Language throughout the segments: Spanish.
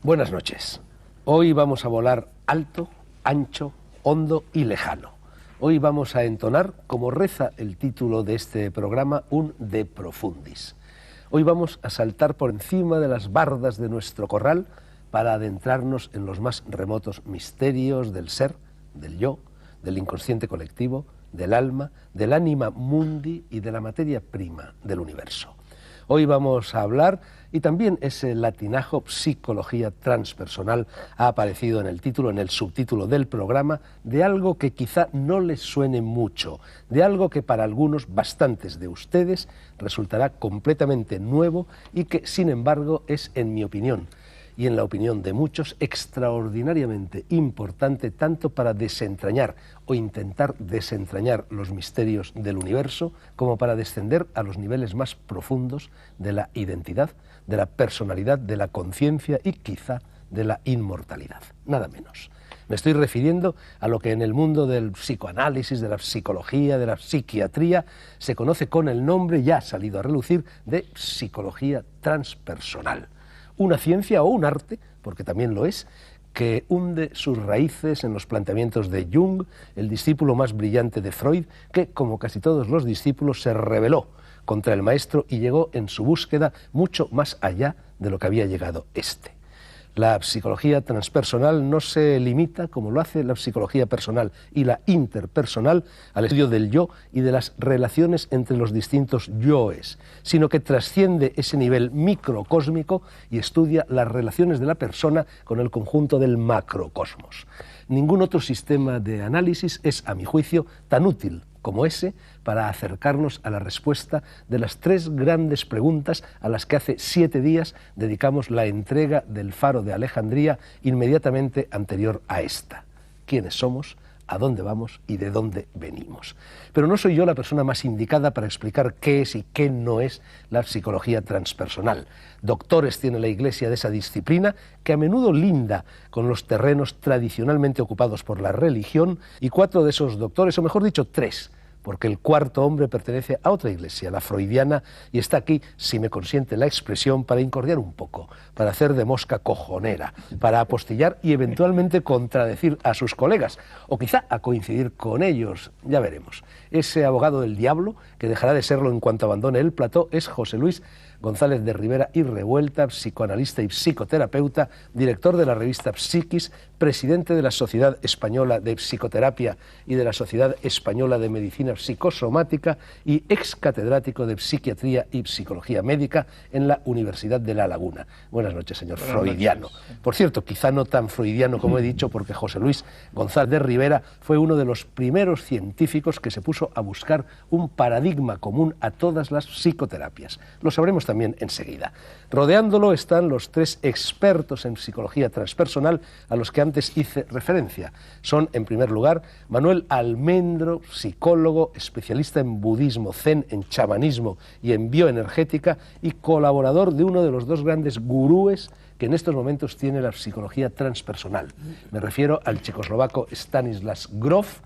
Buenas noches. Hoy vamos a volar alto, ancho, hondo y lejano. Hoy vamos a entonar, como reza el título de este programa, un De Profundis. Hoy vamos a saltar por encima de las bardas de nuestro corral para adentrarnos en los más remotos misterios del ser, del yo, del inconsciente colectivo, del alma, del anima mundi y de la materia prima del universo. Hoy vamos a hablar, y también ese latinajo psicología transpersonal ha aparecido en el título, en el subtítulo del programa, de algo que quizá no les suene mucho, de algo que para algunos, bastantes de ustedes, resultará completamente nuevo y que, sin embargo, es, en mi opinión, y en la opinión de muchos, extraordinariamente importante tanto para desentrañar o intentar desentrañar los misterios del universo, como para descender a los niveles más profundos de la identidad, de la personalidad, de la conciencia y quizá de la inmortalidad, nada menos. Me estoy refiriendo a lo que en el mundo del psicoanálisis, de la psicología, de la psiquiatría, se conoce con el nombre, ya ha salido a relucir, de psicología transpersonal. Una ciencia o un arte, porque también lo es, que hunde sus raíces en los planteamientos de Jung, el discípulo más brillante de Freud, que, como casi todos los discípulos, se rebeló contra el maestro y llegó en su búsqueda mucho más allá de lo que había llegado éste. La psicología transpersonal no se limita, como lo hace la psicología personal y la interpersonal, al estudio del yo y de las relaciones entre los distintos yoes, sino que trasciende ese nivel microcósmico y estudia las relaciones de la persona con el conjunto del macrocosmos. Ningún otro sistema de análisis es, a mi juicio, tan útil como ese para acercarnos a la respuesta de las tres grandes preguntas a las que hace 7 días dedicamos la entrega del Faro de Alejandría inmediatamente anterior a esta. ¿Quiénes somos? ¿A dónde vamos? ¿Y de dónde venimos? Pero no soy yo la persona más indicada para explicar qué es y qué no es la psicología transpersonal. Doctores tiene la Iglesia de esa disciplina, que a menudo linda con los terrenos tradicionalmente ocupados por la religión, y 4 de esos doctores, o mejor dicho 3, porque el cuarto hombre pertenece a otra iglesia, la freudiana, y está aquí, si me consiente la expresión, para incordiar un poco, para hacer de mosca cojonera, para apostillar y eventualmente contradecir a sus colegas, o quizá a coincidir con ellos, ya veremos. Ese abogado del diablo, que dejará de serlo en cuanto abandone el plató, es José Luis González de Rivera y Revuelta, psicoanalista y psicoterapeuta, director de la revista Psiquis, presidente de la Sociedad Española de Psicoterapia y de la Sociedad Española de Medicina Psicosomática y ex catedrático de Psiquiatría y Psicología Médica en la Universidad de La Laguna. Buenas noches, señor freudiano. Por cierto, quizá no tan freudiano como he dicho, porque José Luis González de Rivera fue uno de los primeros científicos que se puso a buscar un paradigma común a todas las psicoterapias. Lo sabremos también enseguida. Rodeándolo están los 3 expertos en psicología transpersonal a los que antes hice referencia. Son, en primer lugar, Manuel Almendro, psicólogo, especialista en budismo zen, en chamanismo y en bioenergética, y colaborador de uno de los 2 grandes gurúes que en estos momentos tiene la psicología transpersonal. Me refiero al checoslovaco Stanislas Grof.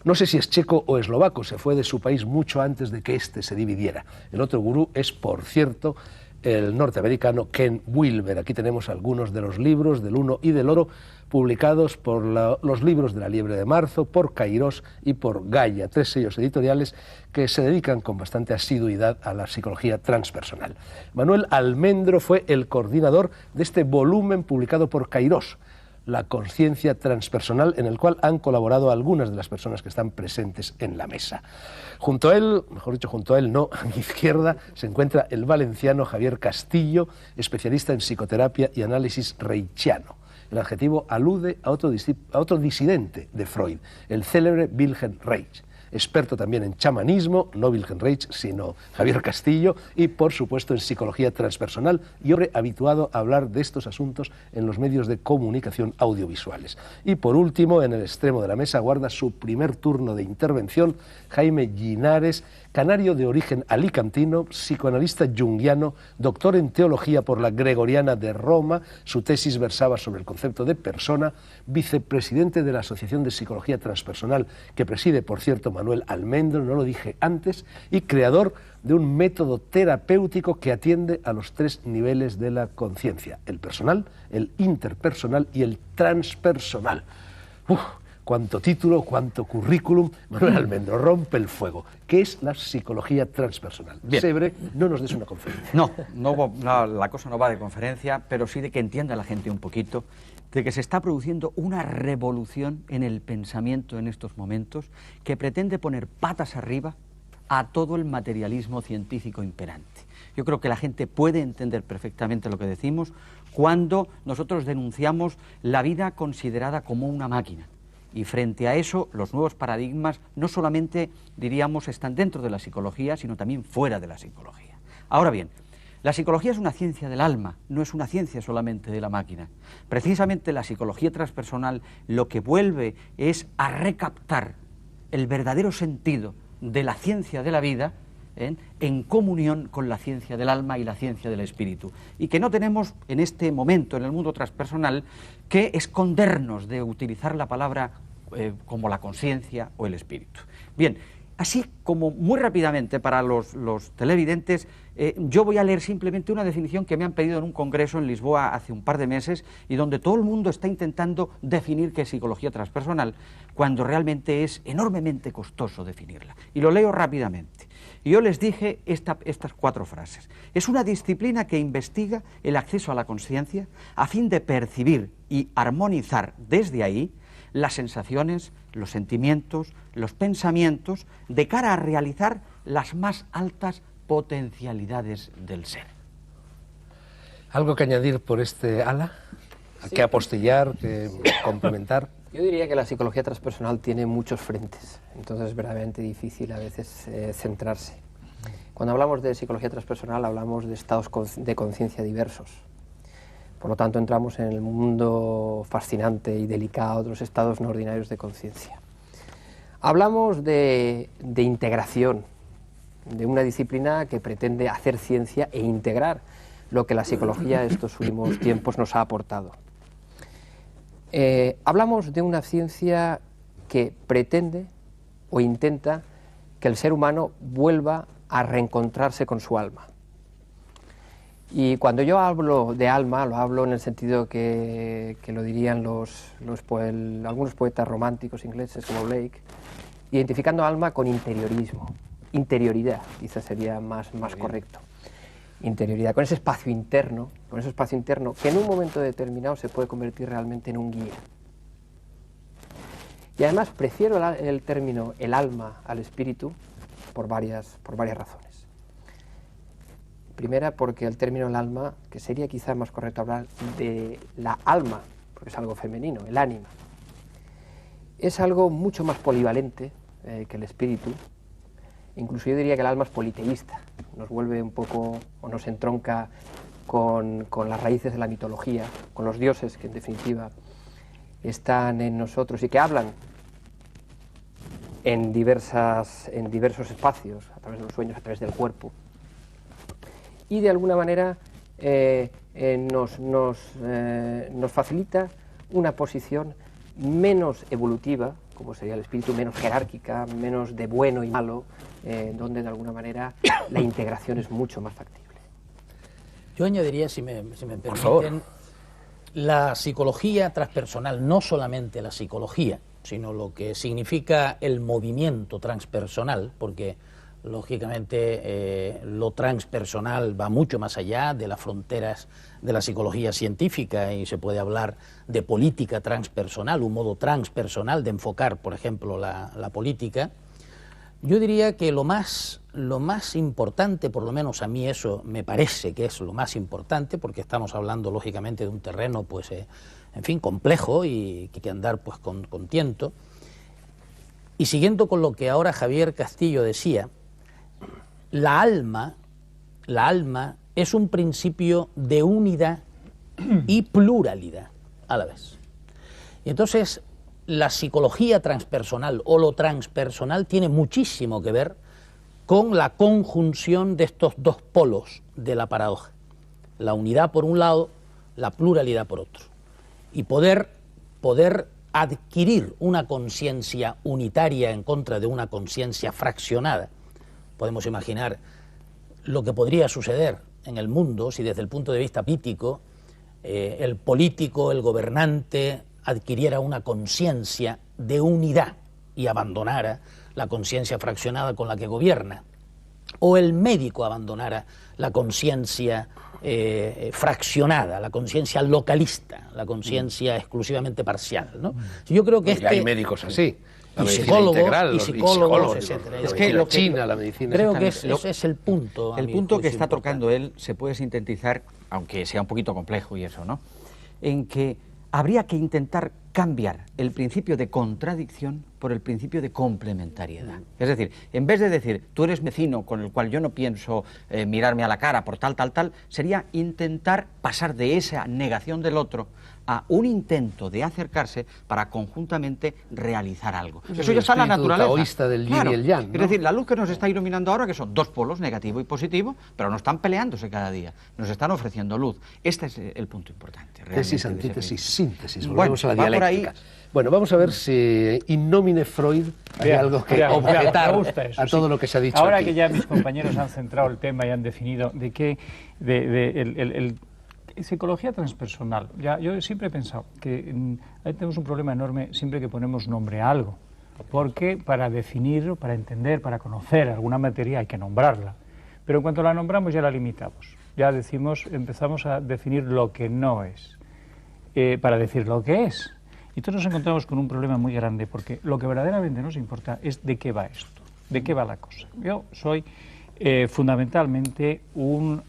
No sé si es checo o eslovaco, se fue de su país mucho antes de que éste se dividiera. El otro gurú es, por cierto, el norteamericano Ken Wilber. Aquí tenemos algunos de los libros del Uno y del Oro, publicados por los libros de la Liebre de Marzo, por Kairos y por Gaia, 3 sellos editoriales que se dedican con bastante asiduidad a la psicología transpersonal. Manuel Almendro fue el coordinador de este volumen publicado por Kairos, La conciencia transpersonal, en el cual han colaborado algunas de las personas que están presentes en la mesa. Junto a él, mejor dicho, junto a él no, a mi izquierda, se encuentra el valenciano Javier Castillo, especialista en psicoterapia y análisis reichiano. El adjetivo alude a otro disidente de Freud, el célebre Wilhelm Reich. Experto también en chamanismo, no Wilhelm Reich, sino Javier Castillo, y por supuesto en psicología transpersonal, y hombre habituado a hablar de estos asuntos en los medios de comunicación audiovisuales. Y por último, en el extremo de la mesa, guarda su primer turno de intervención Jaime Linares, canario de origen alicantino, psicoanalista junguiano, doctor en teología por la Gregoriana de Roma, su tesis versaba sobre el concepto de persona, vicepresidente de la Asociación de Psicología Transpersonal, que preside, por cierto, Manuel Almendro, no lo dije antes, y creador de un método terapéutico que atiende a los 3 niveles de la conciencia: el personal, el interpersonal y el transpersonal. ¡Uf! Cuánto título, cuánto currículum. Manuel Almendro, rompe el fuego. ¿Qué es la psicología transpersonal? Bien. Sebre, no nos des una conferencia. No, la cosa no va de conferencia, pero sí de que entienda la gente un poquito de que se está produciendo una revolución en el pensamiento en estos momentos que pretende poner patas arriba a todo el materialismo científico imperante. Yo creo que la gente puede entender perfectamente lo que decimos cuando nosotros denunciamos la vida considerada como una máquina. Y frente a eso, los nuevos paradigmas no solamente, diríamos, están dentro de la psicología, sino también fuera de la psicología. Ahora bien, la psicología es una ciencia del alma, no es una ciencia solamente de la máquina. Precisamente la psicología transpersonal lo que vuelve es a recaptar el verdadero sentido de la ciencia de la vida en comunión con la ciencia del alma y la ciencia del espíritu. Y que no tenemos en este momento, en el mundo transpersonal, que escondernos de utilizar la palabra como la conciencia o el espíritu. Bien, así como muy rápidamente para los televidentes, yo voy a leer simplemente una definición que me han pedido en un congreso en Lisboa hace un par de meses y donde todo el mundo está intentando definir qué es psicología transpersonal, cuando realmente es enormemente costoso definirla. Y lo leo rápidamente. Y yo les dije estas 4 frases. Es una disciplina que investiga el acceso a la conciencia a fin de percibir y armonizar desde ahí las sensaciones, los sentimientos, los pensamientos, de cara a realizar las más altas potencialidades del ser. ¿Algo que añadir por este ala? Sí. ¿Qué apostillar? ¿Qué complementar? Yo diría que la psicología transpersonal tiene muchos frentes, entonces es verdaderamente difícil a veces centrarse. Cuando hablamos de psicología transpersonal hablamos de estados de conciencia diversos. Por lo tanto, entramos en el mundo fascinante y delicado de los estados no ordinarios de conciencia. Hablamos de integración, de una disciplina que pretende hacer ciencia e integrar lo que la psicología de estos últimos tiempos nos ha aportado. Hablamos de una ciencia que pretende o intenta que el ser humano vuelva a reencontrarse con su alma. Y cuando yo hablo de alma, lo hablo en el sentido que lo dirían algunos poetas románticos ingleses como Blake, identificando alma con interiorismo, interioridad, quizás sería más correcto. Interioridad, con ese espacio interno que en un momento determinado se puede convertir realmente en un guía. Y además prefiero el término el alma al espíritu por varias razones. Primera, porque el término el alma, que sería quizá más correcto hablar de la alma, porque es algo femenino, el ánima, es algo mucho más polivalente que el espíritu. Incluso yo diría que el alma es politeísta, nos vuelve un poco, o nos entronca con las raíces de la mitología, con los dioses que en definitiva están en nosotros y que hablan en diversos espacios, a través de los sueños, a través del cuerpo. Y de alguna manera nos facilita una posición menos evolutiva, como sería el espíritu, menos jerárquica, menos de bueno y malo, donde de alguna manera la integración es mucho más factible. Yo añadiría, si me permiten, la psicología transpersonal, no solamente la psicología, sino lo que significa el movimiento transpersonal, porque lógicamente lo transpersonal va mucho más allá de las fronteras de la psicología científica y se puede hablar de política transpersonal, un modo transpersonal de enfocar, por ejemplo, la política. Yo diría que lo más importante, por lo menos a mí eso me parece que es lo más importante, porque estamos hablando lógicamente de un terreno, pues, en fin, complejo y que hay que andar pues con tiento. Y siguiendo con lo que ahora Javier Castillo decía, la alma es un principio de unidad y pluralidad a la vez. Y entonces la psicología transpersonal o lo transpersonal tiene muchísimo que ver con la conjunción de estos dos polos de la paradoja, la unidad por un lado, la pluralidad por otro, y poder adquirir una conciencia unitaria en contra de una conciencia fraccionada. Podemos imaginar lo que podría suceder en el mundo si desde el punto de vista pítico el político, el gobernante adquiriera una conciencia de unidad y abandonara la conciencia fraccionada con la que gobierna, o el médico abandonara la conciencia fraccionada, la conciencia localista, la conciencia exclusivamente parcial, ¿no? Yo creo que hay médicos así, y psicólogos, etcétera. Es que la China, la medicina. Creo que ese es el punto. El punto que está tocando él se puede sintetizar, aunque sea un poquito complejo y eso, ¿no?, en que habría que intentar cambiar el principio de contradicción por el principio de complementariedad. Es decir, en vez de decir, tú eres vecino con el cual yo no pienso mirarme a la cara por tal, sería intentar pasar de esa negación del otro a un intento de acercarse para conjuntamente realizar algo. Eso ya está en la naturaleza. Taoísta del yin y el yang, ¿no? Es decir, la luz que nos está iluminando ahora, que son dos polos, negativo y positivo, pero no están peleándose cada día, nos están ofreciendo luz. Este es el punto importante. Tesis, antítesis, síntesis. Volvemos a la dialéctica. Bueno, vamos a ver si in nomine Freud hay algo que objetar a todo lo que se ha dicho ahora aquí. Que ya mis compañeros han centrado el tema y han definido de qué psicología transpersonal. Yo siempre he pensado que ahí tenemos un problema enorme siempre que ponemos nombre a algo, porque para definir, para entender, para conocer alguna materia hay que nombrarla, pero en cuanto la nombramos ya la limitamos, ya decimos, empezamos a definir lo que no es, para decir lo que es. Y entonces nos encontramos con un problema muy grande, porque lo que verdaderamente nos importa es de qué va esto, de qué va la cosa. Yo soy fundamentalmente un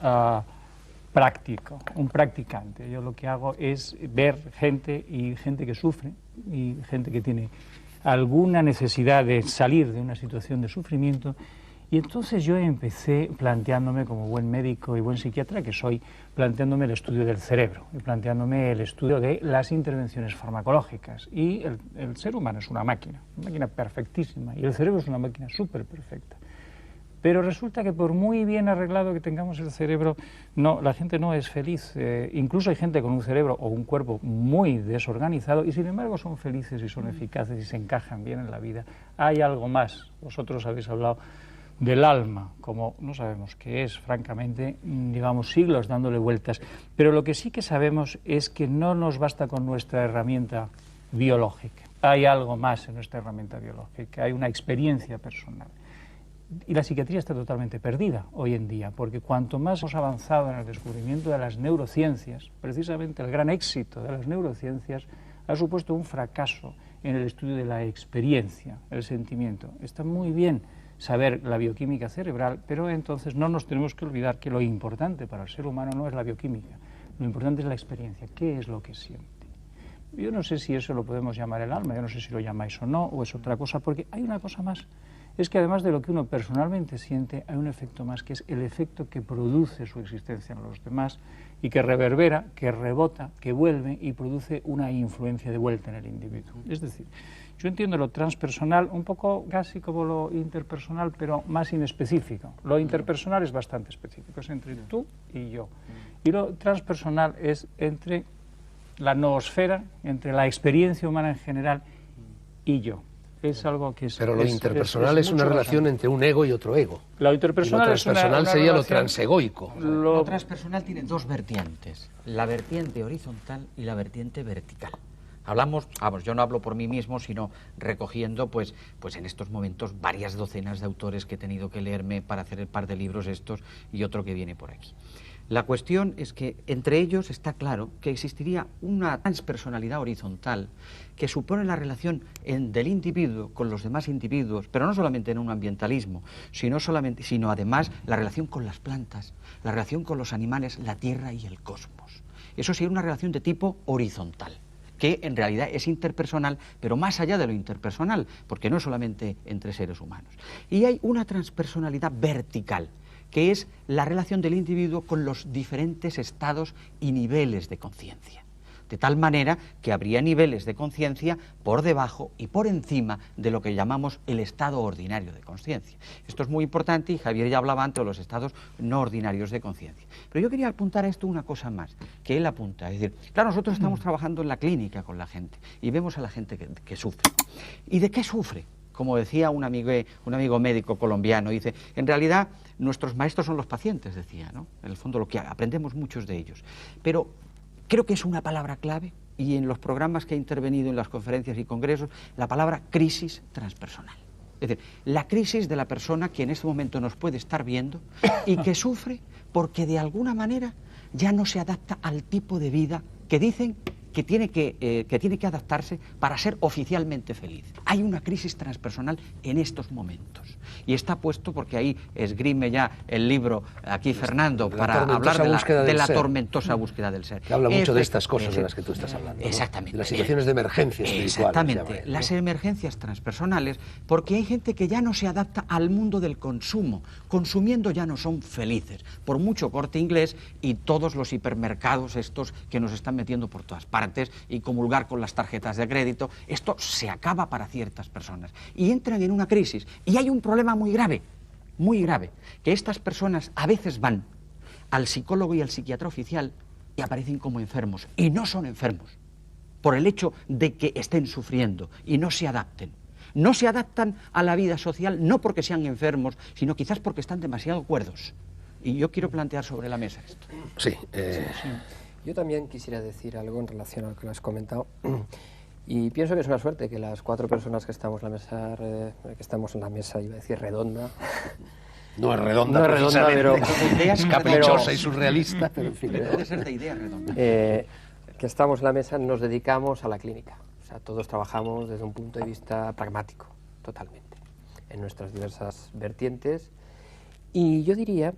práctico, un practicante. Yo lo que hago es ver gente que sufre y gente que tiene alguna necesidad de salir de una situación de sufrimiento. Y entonces yo empecé planteándome, como buen médico y buen psiquiatra que soy, planteándome el estudio del cerebro y planteándome el estudio de las intervenciones farmacológicas. Y el ser humano es una máquina perfectísima, y el cerebro es una máquina súper perfecta. Pero resulta que por muy bien arreglado que tengamos el cerebro, la gente no es feliz. Incluso hay gente con un cerebro o un cuerpo muy desorganizado y sin embargo son felices y son eficaces y se encajan bien en la vida. Hay algo más. Vosotros habéis hablado del alma, como no sabemos qué es, francamente, llevamos siglos dándole vueltas, pero lo que sí que sabemos es que no nos basta con nuestra herramienta biológica, hay algo más en nuestra herramienta biológica, hay una experiencia personal. Y la psiquiatría está totalmente perdida hoy en día, porque cuanto más hemos avanzado en el descubrimiento de las neurociencias, precisamente el gran éxito de las neurociencias ha supuesto un fracaso en el estudio de la experiencia, el sentimiento. Está muy bien saber la bioquímica cerebral, pero entonces no nos tenemos que olvidar que lo importante para el ser humano no es la bioquímica, lo importante es la experiencia, qué es lo que siente. Yo no sé si eso lo podemos llamar el alma, yo no sé si lo llamáis o no, o es otra cosa, porque hay una cosa más, es que además de lo que uno personalmente siente, hay un efecto más, que es el efecto que produce su existencia en los demás y que reverbera, que rebota, que vuelve y produce una influencia de vuelta en el individuo. Es decir, yo entiendo lo transpersonal un poco casi como lo interpersonal, pero más inespecífico. Lo interpersonal es bastante específico, es entre tú y yo. Y lo transpersonal es entre la noosfera, entre la experiencia humana en general y yo. Es algo que es... Pero lo interpersonal es una relación entre un ego y otro ego. Lo interpersonal es una sería relación... lo transegoico. Lo transpersonal tiene dos vertientes, la vertiente horizontal y la vertiente vertical. Yo no hablo por mí mismo, sino recogiendo, pues en estos momentos, varias docenas de autores que he tenido que leerme para hacer el par de libros estos y otro que viene por aquí. La cuestión es que entre ellos está claro que existiría una transpersonalidad horizontal que supone la relación del individuo con los demás individuos, pero no solamente en un ambientalismo, sino además la relación con las plantas, la relación con los animales, la tierra y el cosmos. Eso sería una relación de tipo horizontal, que en realidad es interpersonal, pero más allá de lo interpersonal, porque no es solamente entre seres humanos. Y hay una transpersonalidad vertical, que es la relación del individuo con los diferentes estados y niveles de conciencia. de tal manera que habría niveles de conciencia por debajo y por encima de lo que llamamos el estado ordinario de conciencia. Esto es muy importante y Javier ya hablaba antes de los estados no ordinarios de conciencia. Pero yo quería apuntar a esto una cosa más, que él apunta, es decir, claro, nosotros estamos trabajando en la clínica con la gente y vemos a la gente que sufre. ¿Y de qué sufre? Como decía un amigo médico colombiano, dice, en realidad nuestros maestros son los pacientes, decía, ¿no? En el fondo lo que aprendemos muchos de ellos. Pero creo que es una palabra clave, y en los programas que he intervenido en las conferencias y congresos, la palabra crisis transpersonal. Es decir, la crisis de la persona que en este momento nos puede estar viendo y que sufre porque de alguna manera ya no se adapta al tipo de vida que dicen que tiene que adaptarse para ser oficialmente feliz. Hay una crisis transpersonal en estos momentos. Y está puesto porque ahí esgrime ya el libro aquí Fernando para hablar de la tormentosa búsqueda del ser. Que habla mucho de estas cosas de las que tú estás hablando, ¿no? Exactamente. De las situaciones de emergencia espiritual. Exactamente. Las emergencias transpersonales, porque hay gente que ya no se adapta al mundo del consumo. Consumiendo ya no son felices, por mucho Corte Inglés y todos los hipermercados estos que nos están metiendo por todas partes y comulgar con las tarjetas de crédito. Esto se acaba para ciertas personas y entran en una crisis. Y hay un problema muy grave, que estas personas a veces van al psicólogo y al psiquiatra oficial y aparecen como enfermos, y no son enfermos por el hecho de que estén sufriendo y no se adapten. No se adaptan a la vida social no porque sean enfermos, sino quizás porque están demasiado cuerdos. Y yo quiero plantear sobre la mesa esto. Sí. Yo también quisiera decir algo en relación a lo que lo has comentado. Y pienso que es una suerte que las 4 personas que estamos en la mesa, iba a decir redonda. No es redonda, no es redonda, pero es caprichosa y surrealista, pero en fin. Puede ser de idea redonda. Que estamos en la mesa, nos dedicamos a la clínica. O sea, todos trabajamos desde un punto de vista pragmático, totalmente, en nuestras diversas vertientes. Y yo diría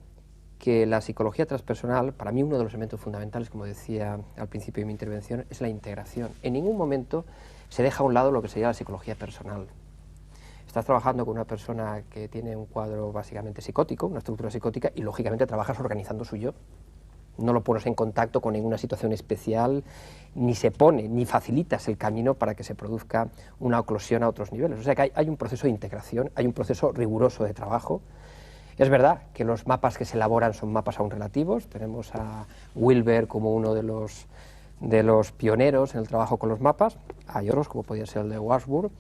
que la psicología transpersonal, para mí uno de los elementos fundamentales, como decía al principio de mi intervención, es la integración. En ningún momento se deja a un lado lo que sería la psicología personal. Estás trabajando con una persona que tiene un cuadro básicamente psicótico, una estructura psicótica, y lógicamente trabajas organizando su yo. No lo pones en contacto con ninguna situación especial, ni facilitas el camino para que se produzca una oclusión a otros niveles. O sea que hay un proceso de integración, hay un proceso riguroso de trabajo. Es verdad que los mapas que se elaboran son mapas aún relativos. Tenemos a Wilber como uno de los pioneros en el trabajo con los mapas. Hay otros, como podría ser el de Warburg.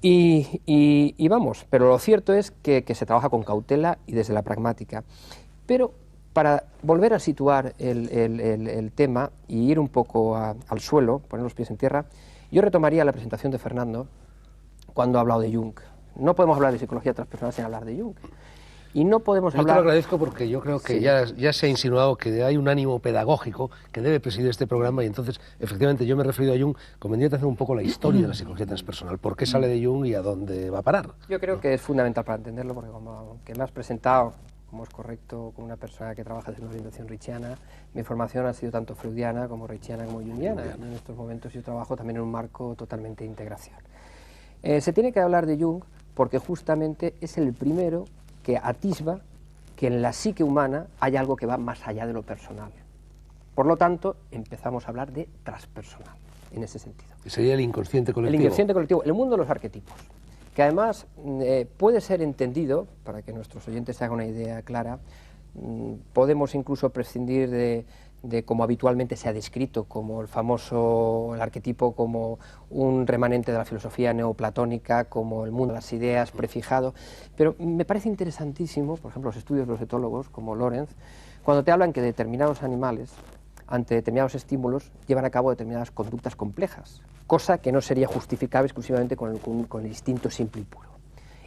Y vamos, pero lo cierto es que se trabaja con cautela y desde la pragmática. Pero para volver a situar el tema y ir un poco al suelo, poner los pies en tierra, yo retomaría la presentación de Fernando cuando ha hablado de Jung. No podemos hablar de psicología transpersonal sin hablar de Jung. Y no podemos hablar... Yo te lo agradezco porque yo creo que sí, ya se ha insinuado que hay un ánimo pedagógico que debe presidir este programa, y entonces, efectivamente, yo me he referido a Jung. Convendría hacer un poco la historia de la psicología transpersonal. ¿Por qué sale de Jung y a dónde va a parar? Yo creo que es fundamental para entenderlo, porque como que me has presentado, como es correcto, como una persona que trabaja desde una orientación richiana, mi formación ha sido tanto freudiana como richiana como jungiana. En estos momentos yo trabajo también en un marco totalmente de integración. Se tiene que hablar de Jung porque justamente es el primero que atisba que en la psique humana hay algo que va más allá de lo personal. Por lo tanto, empezamos a hablar de transpersonal, en ese sentido. Sería el inconsciente colectivo. El inconsciente colectivo, el mundo de los arquetipos, que además puede ser entendido, para que nuestros oyentes se hagan una idea clara, podemos incluso prescindir de como habitualmente se ha descrito, como el arquetipo como un remanente de la filosofía neoplatónica, como el mundo de las ideas prefijado, pero me parece interesantísimo, por ejemplo, los estudios de los etólogos, como Lorenz, cuando te hablan que determinados animales, ante determinados estímulos, llevan a cabo determinadas conductas complejas, cosa que no sería justificable exclusivamente con el instinto simple y puro.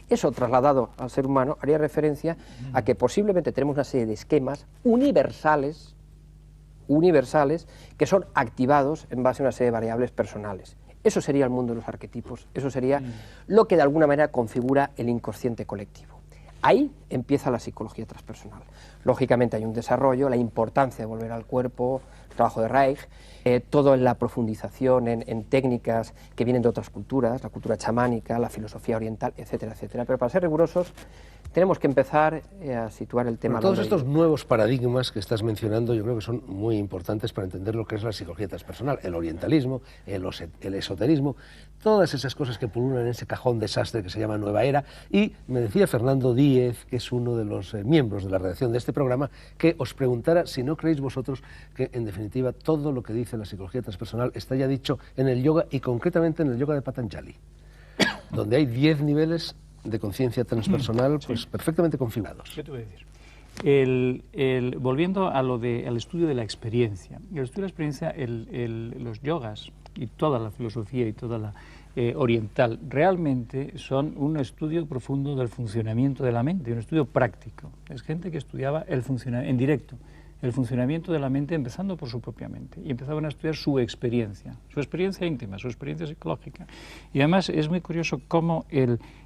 Eso, trasladado al ser humano, haría referencia a que posiblemente tenemos una serie de esquemas universales que son activados en base a una serie de variables personales. Eso sería el mundo de los arquetipos, eso sería lo que de alguna manera configura el inconsciente colectivo. Ahí empieza la psicología transpersonal. Lógicamente hay un desarrollo, la importancia de volver al cuerpo, el trabajo de Reich, todo en la profundización en técnicas que vienen de otras culturas, la cultura chamánica, la filosofía oriental, etcétera, etcétera. Pero para ser rigurosos, tenemos que empezar a situar el tema. Todos estos nuevos paradigmas que estás mencionando yo creo que son muy importantes para entender lo que es la psicología transpersonal, el orientalismo, el esoterismo, todas esas cosas que pululan en ese cajón desastre que se llama Nueva Era. Y me decía Fernando Díez, que es uno de los miembros de la redacción de este programa, que os preguntara si no creéis vosotros que, en definitiva, todo lo que dice la psicología transpersonal está ya dicho en el yoga y concretamente en el yoga de Patanjali, donde hay 10 niveles de conciencia transpersonal pues perfectamente configurados. ¿Qué te voy a decir? Volviendo a lo al estudio de la experiencia. El estudio de la experiencia, los yogas y toda la filosofía y toda la oriental realmente son un estudio profundo del funcionamiento de la mente, un estudio práctico. Es gente que estudiaba en directo el funcionamiento de la mente, empezando por su propia mente, y empezaban a estudiar su experiencia íntima, su experiencia psicológica. Y además es muy curioso cómo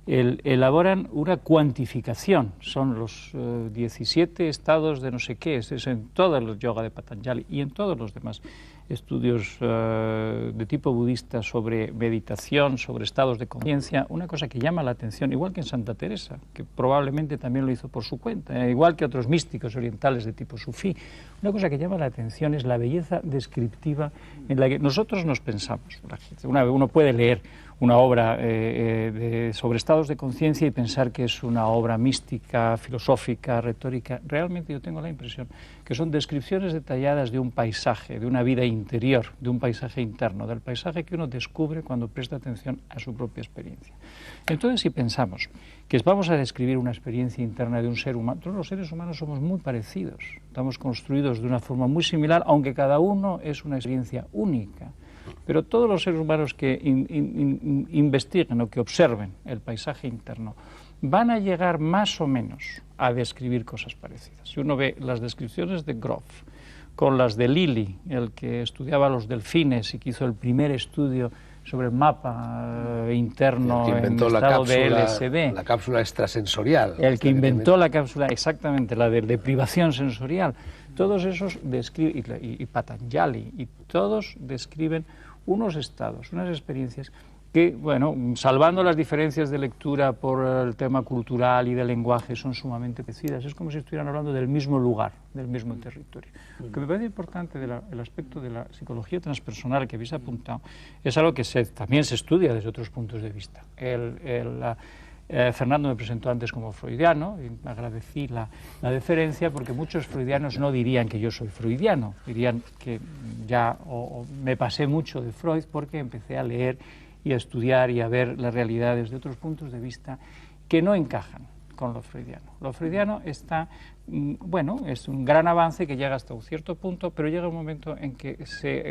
elaboran una cuantificación, son los 17 estados de no sé qué, es en todos los yoga de Patanjali y en todos los demás estudios de tipo budista sobre meditación, sobre estados de conciencia, una cosa que llama la atención, igual que en Santa Teresa, que probablemente también lo hizo por su cuenta, igual que otros místicos orientales de tipo sufí, una cosa que llama la atención es la belleza descriptiva en la que nosotros nos pensamos. Uno puede leer una obra sobre estados de conciencia y pensar que es una obra mística, filosófica, retórica. Realmente yo tengo la impresión que son descripciones detalladas de un paisaje, de una vida interior, de un paisaje interno, del paisaje que uno descubre cuando presta atención a su propia experiencia. Entonces, si pensamos que vamos a describir una experiencia interna de un ser humano, todos los seres humanos somos muy parecidos, estamos construidos de una forma muy similar, aunque cada uno es una experiencia única. Pero todos los seres humanos que investiguen o que observen el paisaje interno van a llegar más o menos a describir cosas parecidas. Si uno ve las descripciones de Grof con las de Lilly, el que estudiaba los delfines y que hizo el primer estudio sobre el mapa interno en estado de LSD. La cápsula extrasensorial. El que inventó la cápsula, exactamente, la de deprivación sensorial. Todos esos describen, y Patanjali, y todos describen unos estados, unas experiencias que, bueno, salvando las diferencias de lectura por el tema cultural y de lenguaje, son sumamente parecidas. Es como si estuvieran hablando del mismo lugar, del mismo territorio. Lo que me parece importante del aspecto de la psicología transpersonal que habéis apuntado es algo que también se estudia desde otros puntos de vista. Fernando me presentó antes como freudiano y me agradecí la deferencia porque muchos freudianos no dirían que yo soy freudiano, dirían que ya me pasé mucho de Freud porque empecé a leer y a estudiar y a ver las realidades de otros puntos de vista que no encajan con lo freudiano. Lo freudiano está, bueno, es un gran avance que llega hasta un cierto punto, pero llega un momento en que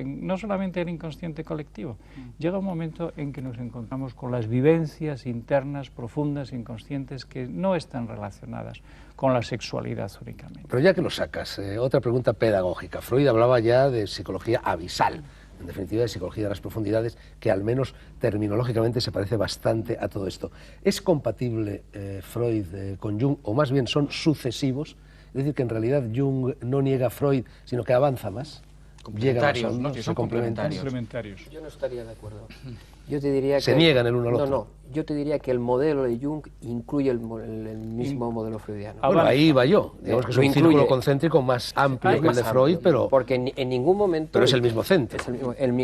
no solamente el inconsciente colectivo, llega un momento en que nos encontramos con las vivencias internas, profundas, inconscientes, que no están relacionadas con la sexualidad únicamente. Pero ya que lo sacas, otra pregunta pedagógica. Freud hablaba ya de psicología abisal, en definitiva de psicología de las profundidades, que al menos terminológicamente se parece bastante a todo esto. ¿Es compatible Freud con Jung, o más bien son sucesivos? Es decir, que en realidad Jung no niega a Freud, sino que avanza más. Complementarios, ¿no? Que son complementarios. Yo no estaría de acuerdo. Yo te diría se niegan el uno al otro. No, yo te diría que el modelo de Jung incluye el mismo modelo freudiano. Bueno, ahí va yo. Digamos que es un círculo concéntrico más amplio que el de Freud, pero... Porque en ningún momento... Pero es el mismo centro. En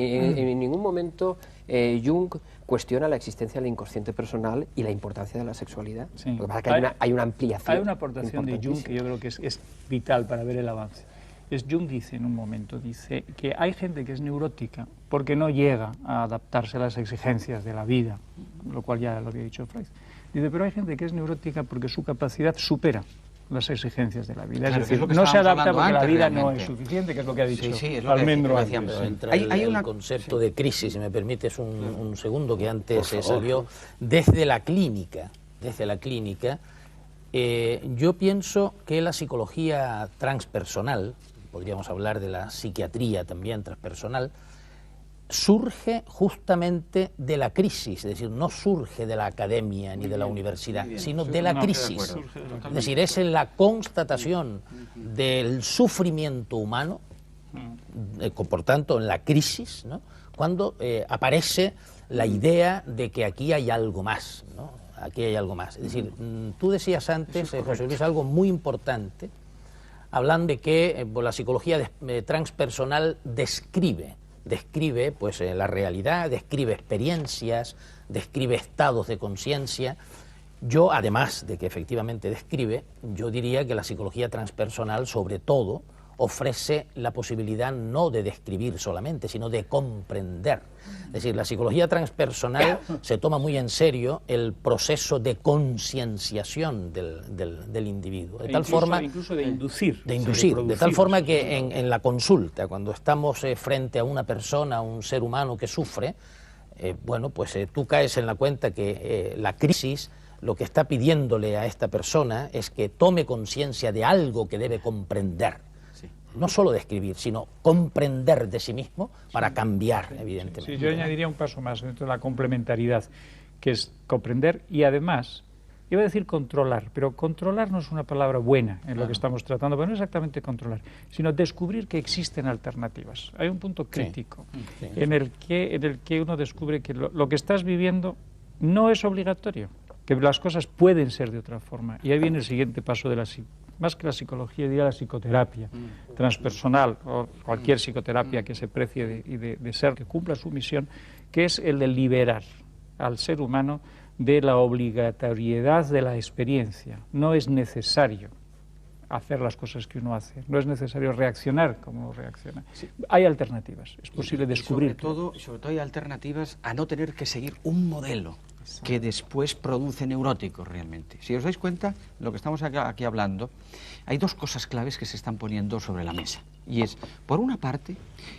ningún momento Jung cuestiona la existencia del inconsciente personal y la importancia de la sexualidad. Sí. Lo que pasa es que hay una ampliación. Hay una aportación de Jung que yo creo que es vital para ver el avance. Jung dice en un momento, dice que hay gente que es neurótica porque no llega a adaptarse a las exigencias de la vida, lo cual ya lo había dicho Freud. Dice, pero hay gente que es neurótica porque su capacidad supera las exigencias de la vida. Claro, es decir, es no se adapta porque la vida realmente no es suficiente, que es lo que ha dicho es lo Almendro que antes. Entra el concepto de crisis, si me permites un segundo, que antes salió desde la clínica. Yo pienso que la psicología transpersonal, podríamos hablar de la psiquiatría también transpersonal, surge justamente de la crisis, es decir, no surge de la academia ni de la universidad, sino de la crisis. Es decir, es en la constatación del sufrimiento humano, por tanto, en la crisis, ¿no?, cuando aparece la idea de que aquí hay algo más, ¿no? aquí hay algo más. Es decir, tú decías antes, José Luis, algo muy importante, hablando de que la psicología transpersonal describe pues, la realidad, describe experiencias, describe estados de conciencia. Yo, además de que efectivamente describe, yo diría que la psicología transpersonal, sobre todo, ofrece la posibilidad no de describir solamente, sino de comprender. Es decir, la psicología transpersonal se toma muy en serio el proceso de concienciación del individuo. De tal forma, incluso de inducir. De tal forma que en la consulta, cuando estamos frente a una persona, a un ser humano que sufre, bueno, pues tú caes en la cuenta que la crisis lo que está pidiéndole a esta persona es que tome conciencia de algo que debe comprender. No solo describir, sino comprender de sí mismo para cambiar, evidentemente. Sí, yo añadiría un paso más dentro de la complementariedad, que es comprender y además, iba a decir controlar, pero controlar no es una palabra buena en lo que estamos tratando, pero no exactamente controlar, sino descubrir que existen alternativas. Hay un punto crítico en el que uno descubre que lo que estás viviendo no es obligatorio, que las cosas pueden ser de otra forma. Y ahí viene el siguiente paso de más que la psicología, diría la psicoterapia transpersonal, o cualquier psicoterapia que se precie de ser, que cumpla su misión, que es el de liberar al ser humano de la obligatoriedad de la experiencia. No es necesario hacer las cosas que uno hace, no es necesario reaccionar como reacciona. Sí. Hay alternativas, es posible descubrir. Sobre todo hay alternativas a no tener que seguir un modelo que después produce neuróticos realmente. Si os dais cuenta, lo que estamos aquí hablando, hay dos cosas claves que se están poniendo sobre la mesa. Y es, por una parte,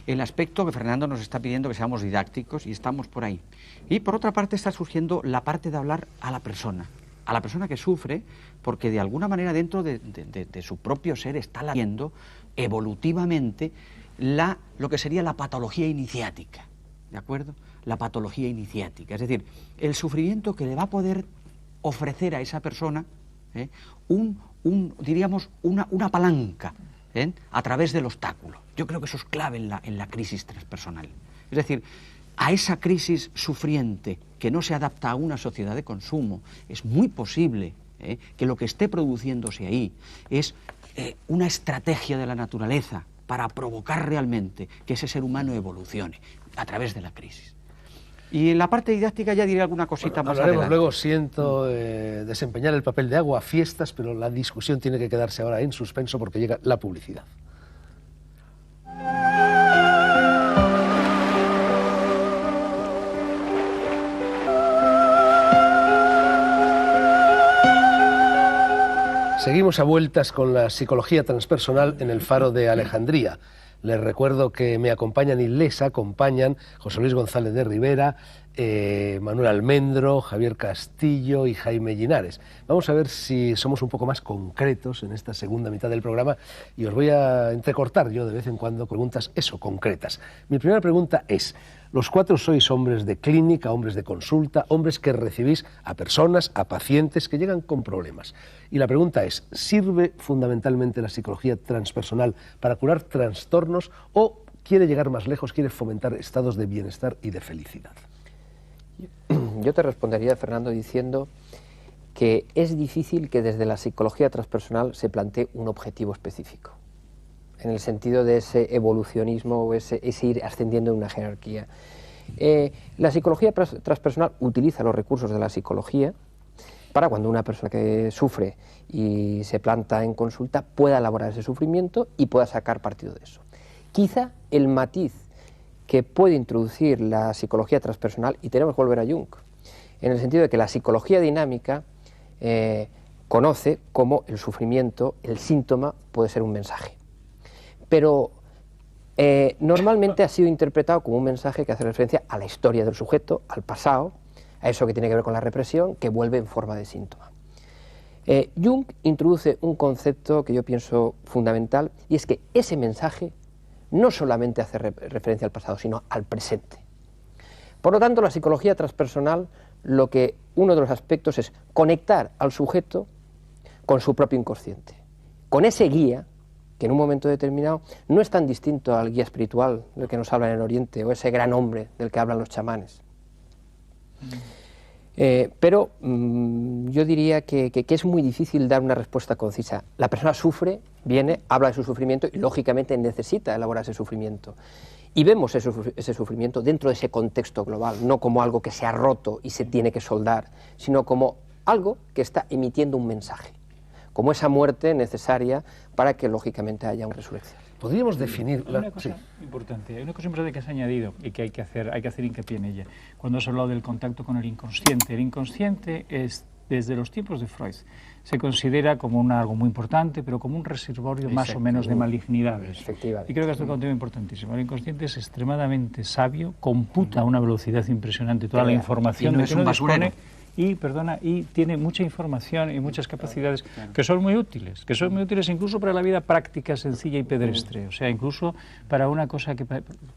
el aspecto que Fernando nos está pidiendo que seamos didácticos y estamos por ahí. Y por otra parte está surgiendo la parte de hablar a la persona que sufre, porque de alguna manera dentro de su propio ser está latiendo evolutivamente lo que sería la patología iniciática, ¿de acuerdo? La patología iniciática, es decir, el sufrimiento que le va a poder ofrecer a esa persona diríamos, una palanca a través del obstáculo. Yo creo que eso es clave en la crisis transpersonal. Es decir, a esa crisis sufriente que no se adapta a una sociedad de consumo, es muy posible que lo que esté produciéndose ahí es una estrategia de la naturaleza para provocar realmente que ese ser humano evolucione a través de la crisis. Y en la parte didáctica ya diré alguna cosita más adelante. Luego siento desempeñar el papel de aguafiestas, pero la discusión tiene que quedarse ahora en suspenso porque llega la publicidad. Seguimos a vueltas con la psicología transpersonal en el Faro de Alejandría. Les recuerdo que me acompañan y les acompañan José Luis González de Rivera, Manuel Almendro, Javier Castillo y Jaime Linares. Vamos a ver si somos un poco más concretos en esta segunda mitad del programa y os voy a entrecortar yo de vez en cuando preguntas concretas. Mi primera pregunta es, los cuatro sois hombres de clínica, hombres de consulta, hombres que recibís a personas, a pacientes que llegan con problemas. Y la pregunta es, ¿sirve fundamentalmente la psicología transpersonal para curar trastornos o quiere llegar más lejos, quiere fomentar estados de bienestar y de felicidad? Yo te respondería, Fernando, diciendo que es difícil que desde la psicología transpersonal se plantee un objetivo específico, en el sentido de ese evolucionismo o ese ir ascendiendo en una jerarquía. La psicología transpersonal utiliza los recursos de la psicología para cuando una persona que sufre y se planta en consulta pueda elaborar ese sufrimiento y pueda sacar partido de eso. Quizá el matiz que puede introducir la psicología transpersonal, y tenemos que volver a Jung, en el sentido de que la psicología dinámica conoce cómo el sufrimiento, el síntoma, puede ser un mensaje. Pero normalmente ha sido interpretado como un mensaje que hace referencia a la historia del sujeto, al pasado, a eso que tiene que ver con la represión, que vuelve en forma de síntoma. Jung introduce un concepto que yo pienso fundamental, y es que ese mensaje no solamente hace referencia al pasado, sino al presente. Por lo tanto, la psicología transpersonal, uno de los aspectos es conectar al sujeto con su propio inconsciente, con ese guía que en un momento determinado no es tan distinto al guía espiritual del que nos habla en el Oriente, o ese gran hombre del que hablan los chamanes. Pero yo diría que es muy difícil dar una respuesta concisa. La persona sufre, viene, habla de su sufrimiento y lógicamente necesita elaborar ese sufrimiento. Y vemos ese sufrimiento dentro de ese contexto global, no como algo que se ha roto y se tiene que soldar, sino como algo que está emitiendo un mensaje, como esa muerte necesaria para que lógicamente haya una resurrección. Podríamos definir... Hay una cosa importante, hay una cosa importante que has añadido y que hay que hacer hincapié en ella. Cuando has hablado del contacto con el inconsciente es, desde los tiempos de Freud, se considera como algo muy importante, pero como un reservorio más o menos de malignidades. Y creo que esto es un tema importantísimo. El inconsciente es extremadamente sabio, computa a una velocidad impresionante toda la información y no es un basurero. Y tiene mucha información y muchas capacidades que son muy útiles incluso para la vida práctica, sencilla y pedestre. O sea, incluso para una cosa que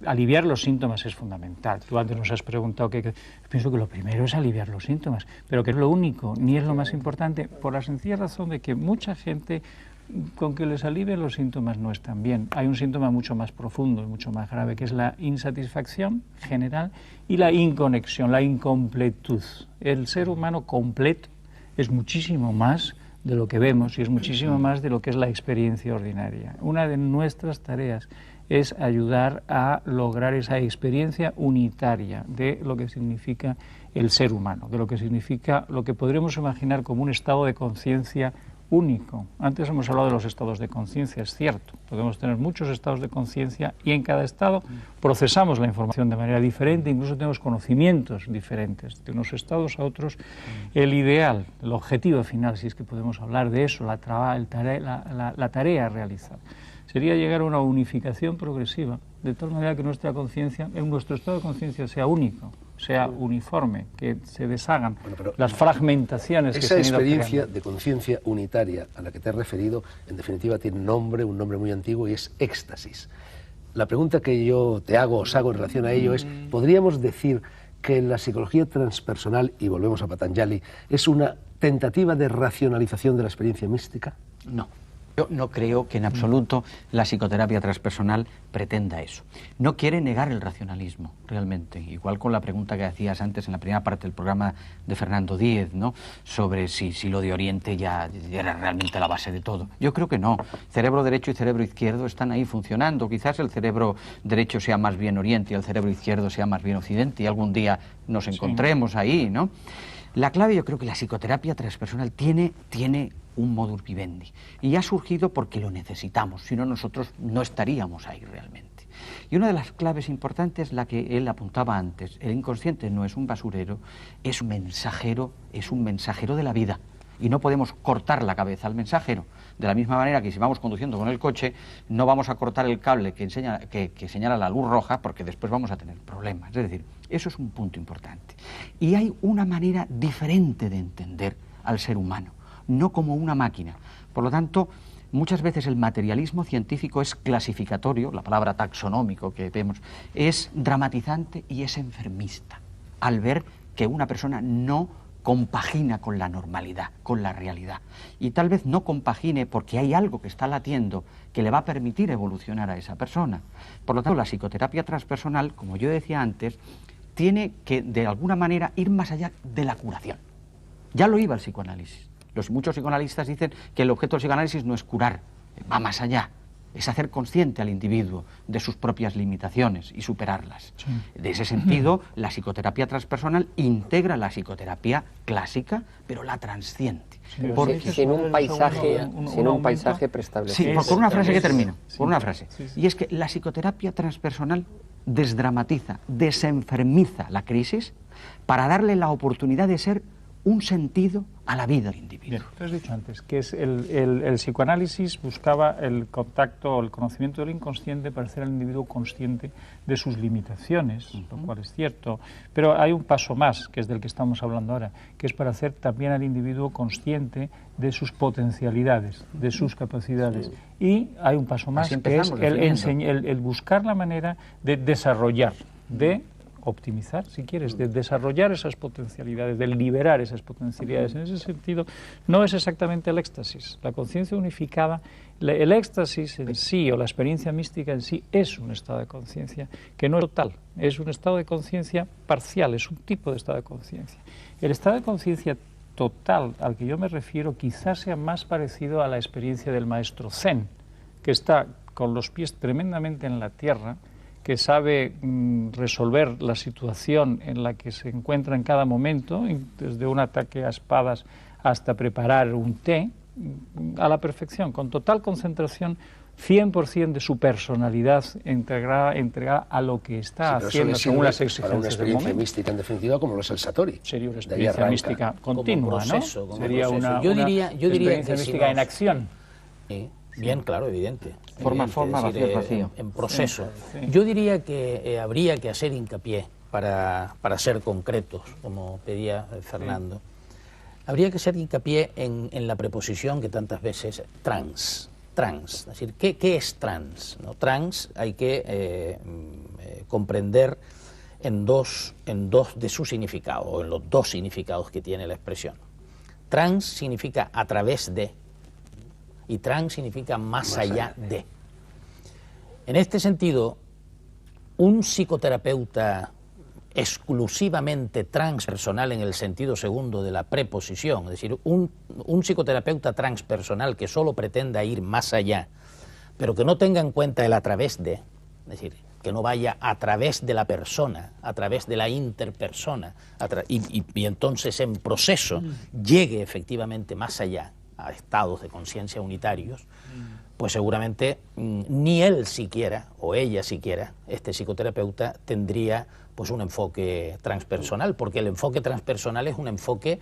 aliviar los síntomas es fundamental. Tú antes nos has preguntado pienso que lo primero es aliviar los síntomas, pero que es lo único, ni es lo más importante, por la sencilla razón de que mucha gente con que les alivien los síntomas no están bien. Hay un síntoma mucho más profundo y mucho más grave, que es la insatisfacción general y la inconexión, la incompletud. El ser humano completo es muchísimo más de lo que vemos y es muchísimo más de lo que es la experiencia ordinaria. Una de nuestras tareas es ayudar a lograr esa experiencia unitaria de lo que significa el ser humano, de lo que significa lo que podríamos imaginar como un estado de conciencia único. Antes hemos hablado de los estados de conciencia, es cierto, podemos tener muchos estados de conciencia y en cada estado procesamos la información de manera diferente, incluso tenemos conocimientos diferentes de unos estados a otros. El ideal, el objetivo final, si es que podemos hablar de eso, la tarea a realizar, sería llegar a una unificación progresiva, de tal manera que nuestra conciencia, nuestro estado de conciencia sea único, sea uniforme, que se deshagan las fragmentaciones que se han ido creando. Esa experiencia de conciencia unitaria a la que te has referido, en definitiva tiene un nombre muy antiguo, y es éxtasis. La pregunta que yo te hago, os hago en relación a ello es, ¿podríamos decir que la psicología transpersonal, y volvemos a Patanjali, es una tentativa de racionalización de la experiencia mística? No. Yo no creo que en absoluto la psicoterapia transpersonal pretenda eso. No quiere negar el racionalismo, realmente. Igual con la pregunta que hacías antes en la primera parte del programa de Fernando Díez, ¿no?, sobre si lo de Oriente ya era realmente la base de todo. Yo creo que no. Cerebro derecho y cerebro izquierdo están ahí funcionando. Quizás el cerebro derecho sea más bien Oriente y el cerebro izquierdo sea más bien Occidente y algún día nos encontremos ahí, ¿no? La clave, yo creo que la psicoterapia transpersonal tiene un modus vivendi y ha surgido porque lo necesitamos, si no nosotros no estaríamos ahí realmente. Y una de las claves importantes, la que él apuntaba antes, el inconsciente no es un basurero, es un mensajero de la vida. Y no podemos cortar la cabeza al mensajero. De la misma manera que si vamos conduciendo con el coche, no vamos a cortar el cable que señala la luz roja, porque después vamos a tener problemas. Es decir, eso es un punto importante. Y hay una manera diferente de entender al ser humano, no como una máquina. Por lo tanto, muchas veces el materialismo científico es clasificatorio, la palabra taxonómico que vemos, es dramatizante y es enfermista, al ver que una persona no compagina con la normalidad, con la realidad. Y tal vez no compagine porque hay algo que está latiendo que le va a permitir evolucionar a esa persona. Por lo tanto, la psicoterapia transpersonal, como yo decía antes, tiene que, de alguna manera, ir más allá de la curación. Ya lo iba el psicoanálisis. Muchos psicoanalistas dicen que el objeto del psicoanálisis no es curar, va más allá. Es hacer consciente al individuo de sus propias limitaciones y superarlas. Sí. De ese sentido, la psicoterapia transpersonal integra la psicoterapia clásica, pero la transciende. Sí, sin un paisaje preestablecido. Sí, por una frase que termino, por una frase. Y es que la psicoterapia transpersonal desdramatiza, desenfermiza la crisis para darle la oportunidad de ser un sentido a la vida del individuo. Bien, tú has dicho antes que el psicoanálisis buscaba el contacto, el conocimiento del inconsciente para hacer al individuo consciente de sus limitaciones, lo cual es cierto, pero hay un paso más, que es del que estamos hablando ahora, que es para hacer también al individuo consciente de sus potencialidades, de sus capacidades. Y hay un paso más, que es el buscar la manera de desarrollar, de optimizar, si quieres, de desarrollar esas potencialidades, de liberar esas potencialidades. En ese sentido, no es exactamente el éxtasis. La conciencia unificada, el éxtasis en sí, o la experiencia mística en sí, es un estado de conciencia que no es total, es un estado de conciencia parcial, es un tipo de estado de conciencia. El estado de conciencia total al que yo me refiero quizás sea más parecido a la experiencia del maestro Zen, que está con los pies tremendamente en la tierra, que sabe resolver la situación en la que se encuentra en cada momento, desde un ataque a espadas hasta preparar un té, a la perfección, con total concentración, 100% de su personalidad entregada a lo que está haciendo según las exigencias para una experiencia del momento. mística, en definitiva, como lo es el Satori. Sería una experiencia mística continua, proceso, ¿no? Sería proceso. una Yo diría experiencia que mística en acción. Bien, claro, evidente. Forma, Es decir, vacío. en proceso. Sí. Yo diría que habría que hacer hincapié, para ser concretos, como pedía Fernando, habría que hacer hincapié en la preposición que tantas veces, trans. Es decir, ¿qué es trans? ¿No? Trans hay que comprender en dos de su significado, o en los dos significados que tiene la expresión. Trans significa a través de, y trans significa más allá de. En este sentido, un psicoterapeuta exclusivamente transpersonal en el sentido segundo de la preposición, es decir, un psicoterapeuta transpersonal que solo pretenda ir más allá, pero que no tenga en cuenta el a través de, es decir, que no vaya a través de la persona, a través de la interpersona, y entonces en proceso llegue efectivamente más allá, a estados de conciencia unitarios, pues seguramente ni él siquiera, o ella siquiera, este psicoterapeuta, tendría pues un enfoque transpersonal, porque el enfoque transpersonal es un enfoque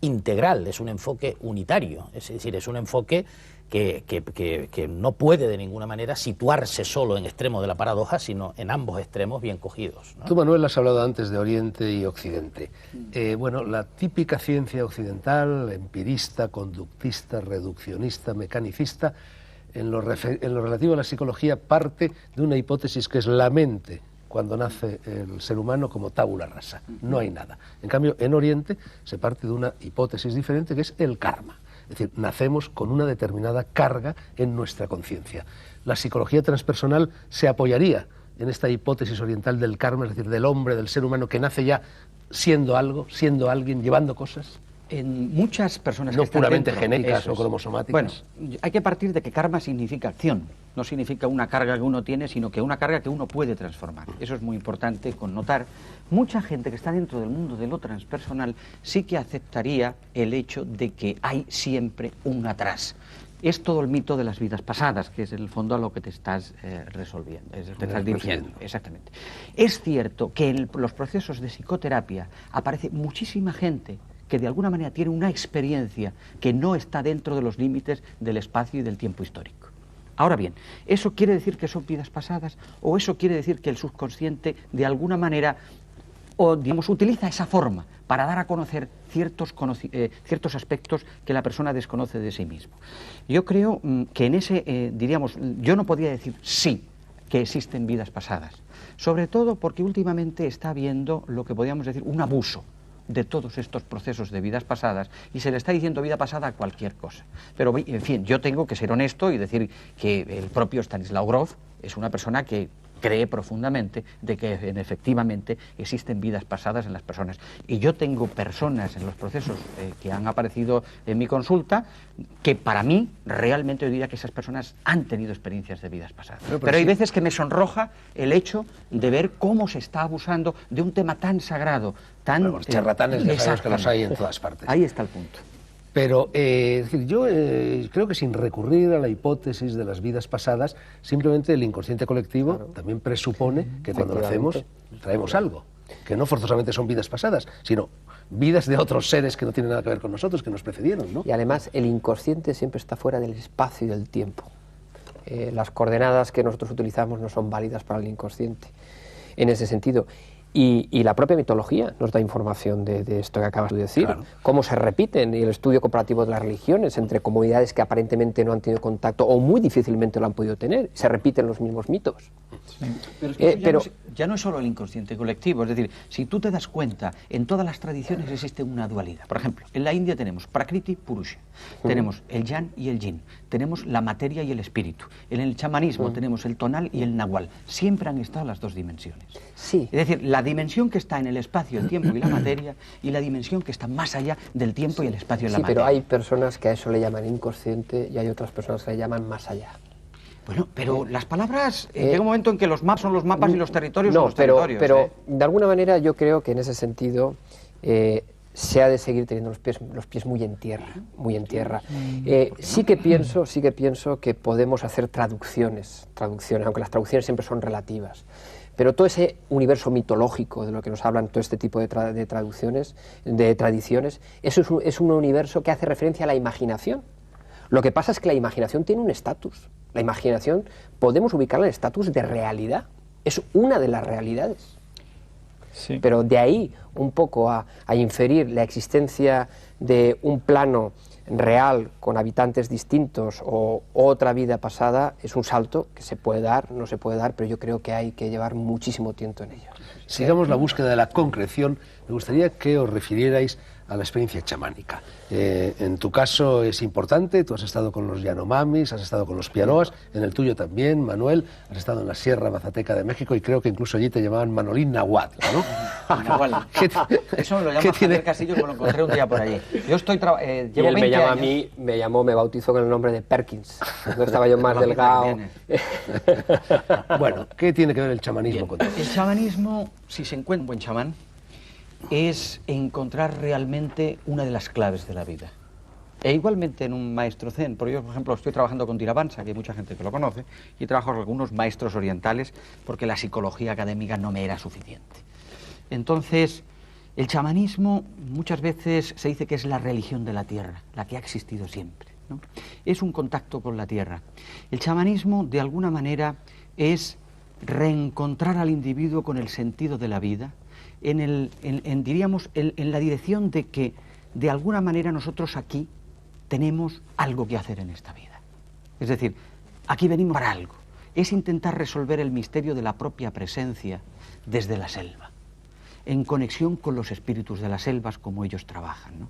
integral, es un enfoque unitario, es decir, es un enfoque que no puede de ninguna manera situarse solo en extremo de la paradoja, sino en ambos extremos bien cogidos, ¿no? Tú, Manuel, has hablado antes de Oriente y Occidente. Bueno, la típica ciencia occidental, empirista, conductista, reduccionista, mecanicista, en lo relativo a la psicología, parte de una hipótesis que es la mente, cuando nace el ser humano, como tabula rasa, no hay nada. En cambio, en Oriente se parte de una hipótesis diferente, que es el karma. Es decir, nacemos con una determinada carga en nuestra conciencia. La psicología transpersonal se apoyaría en esta hipótesis oriental del karma, es decir, del hombre, del ser humano que nace ya siendo algo, siendo alguien, llevando cosas. En muchas personas No que están puramente dentro, genéticas eso o es. cromosomáticas. Bueno, hay que partir de que karma significa acción, no significa una carga que uno tiene, sino que una carga que uno puede transformar. Eso es muy importante connotar. Mucha gente que está dentro del mundo de lo transpersonal sí que aceptaría el hecho de que hay siempre un atrás. Es todo el mito de las vidas pasadas, que es en el fondo a lo que te estás resolviendo, te estás dirigiendo. Exactamente. Es cierto que en los procesos de psicoterapia aparece muchísima gente que de alguna manera tiene una experiencia que no está dentro de los límites del espacio y del tiempo histórico. Ahora bien, ¿eso quiere decir que son vidas pasadas o eso quiere decir que el subconsciente de alguna manera, o digamos, utiliza esa forma para dar a conocer ciertos aspectos que la persona desconoce de sí mismo? Yo creo que en ese, diríamos, yo no podría decir sí que existen vidas pasadas, sobre todo porque últimamente está habiendo lo que podríamos decir un abuso de todos estos procesos de vidas pasadas, y se le está diciendo vida pasada a cualquier cosa. Pero, en fin, yo tengo que ser honesto y decir que el propio Stanislav Grof es una persona que cree profundamente de que efectivamente existen vidas pasadas en las personas. Y yo tengo personas en los procesos que han aparecido en mi consulta que para mí realmente yo diría que esas personas han tenido experiencias de vidas pasadas. Pero hay veces que me sonroja el hecho de ver cómo se está abusando de un tema tan sagrado, tan... Bueno, los charlatanes ya sabemos que los hay en todas partes. Ahí está el punto. Pero es decir, yo creo que sin recurrir a la hipótesis de las vidas pasadas, simplemente el inconsciente colectivo también presupone que cuando nacemos traemos algo, que no forzosamente son vidas pasadas, sino vidas de otros seres que no tienen nada que ver con nosotros, que nos precedieron, ¿no? Y además el inconsciente siempre está fuera del espacio y del tiempo. Las coordenadas que nosotros utilizamos no son válidas para el inconsciente. En ese sentido, Y la propia mitología nos da información de esto que acabas de decir, claro. Cómo se repiten, y el estudio comparativo de las religiones entre comunidades que aparentemente no han tenido contacto o muy difícilmente lo han podido tener, se repiten los mismos mitos. Sí. Pero, es que ya no es solo el inconsciente colectivo, es decir, si tú te das cuenta, en todas las tradiciones existe una dualidad. Por ejemplo, en la India tenemos Prakriti, Purusha, tenemos el Yang y el Yin, tenemos la materia y el espíritu. En el chamanismo tenemos el tonal y el nahual. Siempre han estado las dos dimensiones. Sí. Es decir, la dimensión que está en el espacio, el tiempo y la materia, y la dimensión que está más allá del tiempo y el espacio y la materia. Sí, pero hay personas que a eso le llaman inconsciente y hay otras personas que le llaman más allá. Bueno, pero las palabras, llega un momento en que los mapas son los mapas y los territorios son los territorios. Pero de alguna manera yo creo que en ese sentido se ha de seguir teniendo los pies muy en tierra, muy en tierra. Sí que pienso que podemos hacer traducciones, aunque las traducciones siempre son relativas. Pero todo ese universo mitológico de lo que nos hablan, todo este tipo de traducciones, de tradiciones, eso es un universo que hace referencia a la imaginación. Lo que pasa es que la imaginación tiene un estatus. La imaginación podemos ubicarla en estatus de realidad. Es una de las realidades. Sí. Pero de ahí un poco a inferir la existencia de un plano real con habitantes distintos o otra vida pasada es un salto que se puede dar, no se puede dar, pero yo creo que hay que llevar muchísimo tiempo en ello. Sigamos la búsqueda de la concreción. Me gustaría que os refirierais a la experiencia chamánica. En tu caso es importante, tú has estado con los Yanomamis, has estado con los Pianoas, en el tuyo también, Manuel, has estado en la Sierra Mazateca de México y creo que incluso allí te llamaban Manolín Nahuatl, ¿no? Nahuatl. Eso me lo llama Javier Castillo, que me lo encontré un día por allí. Yo estoy llevo 20 años. Me bautizó con el nombre de Perkins, no estaba yo más delgado. Bueno, ¿qué tiene que ver el chamanismo con todo? El chamanismo, si se encuentra un buen chamán, es encontrar realmente una de las claves de la vida. E igualmente en un maestro zen, porque yo, por ejemplo, estoy trabajando con Tiravansa, que hay mucha gente que lo conoce, y trabajo con algunos maestros orientales porque la psicología académica no me era suficiente. Entonces, el chamanismo muchas veces se dice que es la religión de la tierra, la que ha existido siempre, ¿no? Es un contacto con la tierra. El chamanismo, de alguna manera, es reencontrar al individuo con el sentido de la vida, diríamos, en la dirección de que, de alguna manera, nosotros aquí tenemos algo que hacer en esta vida. Es decir, aquí venimos para algo. Es intentar resolver el misterio de la propia presencia desde la selva, en conexión con los espíritus de las selvas, como ellos trabajan, ¿no?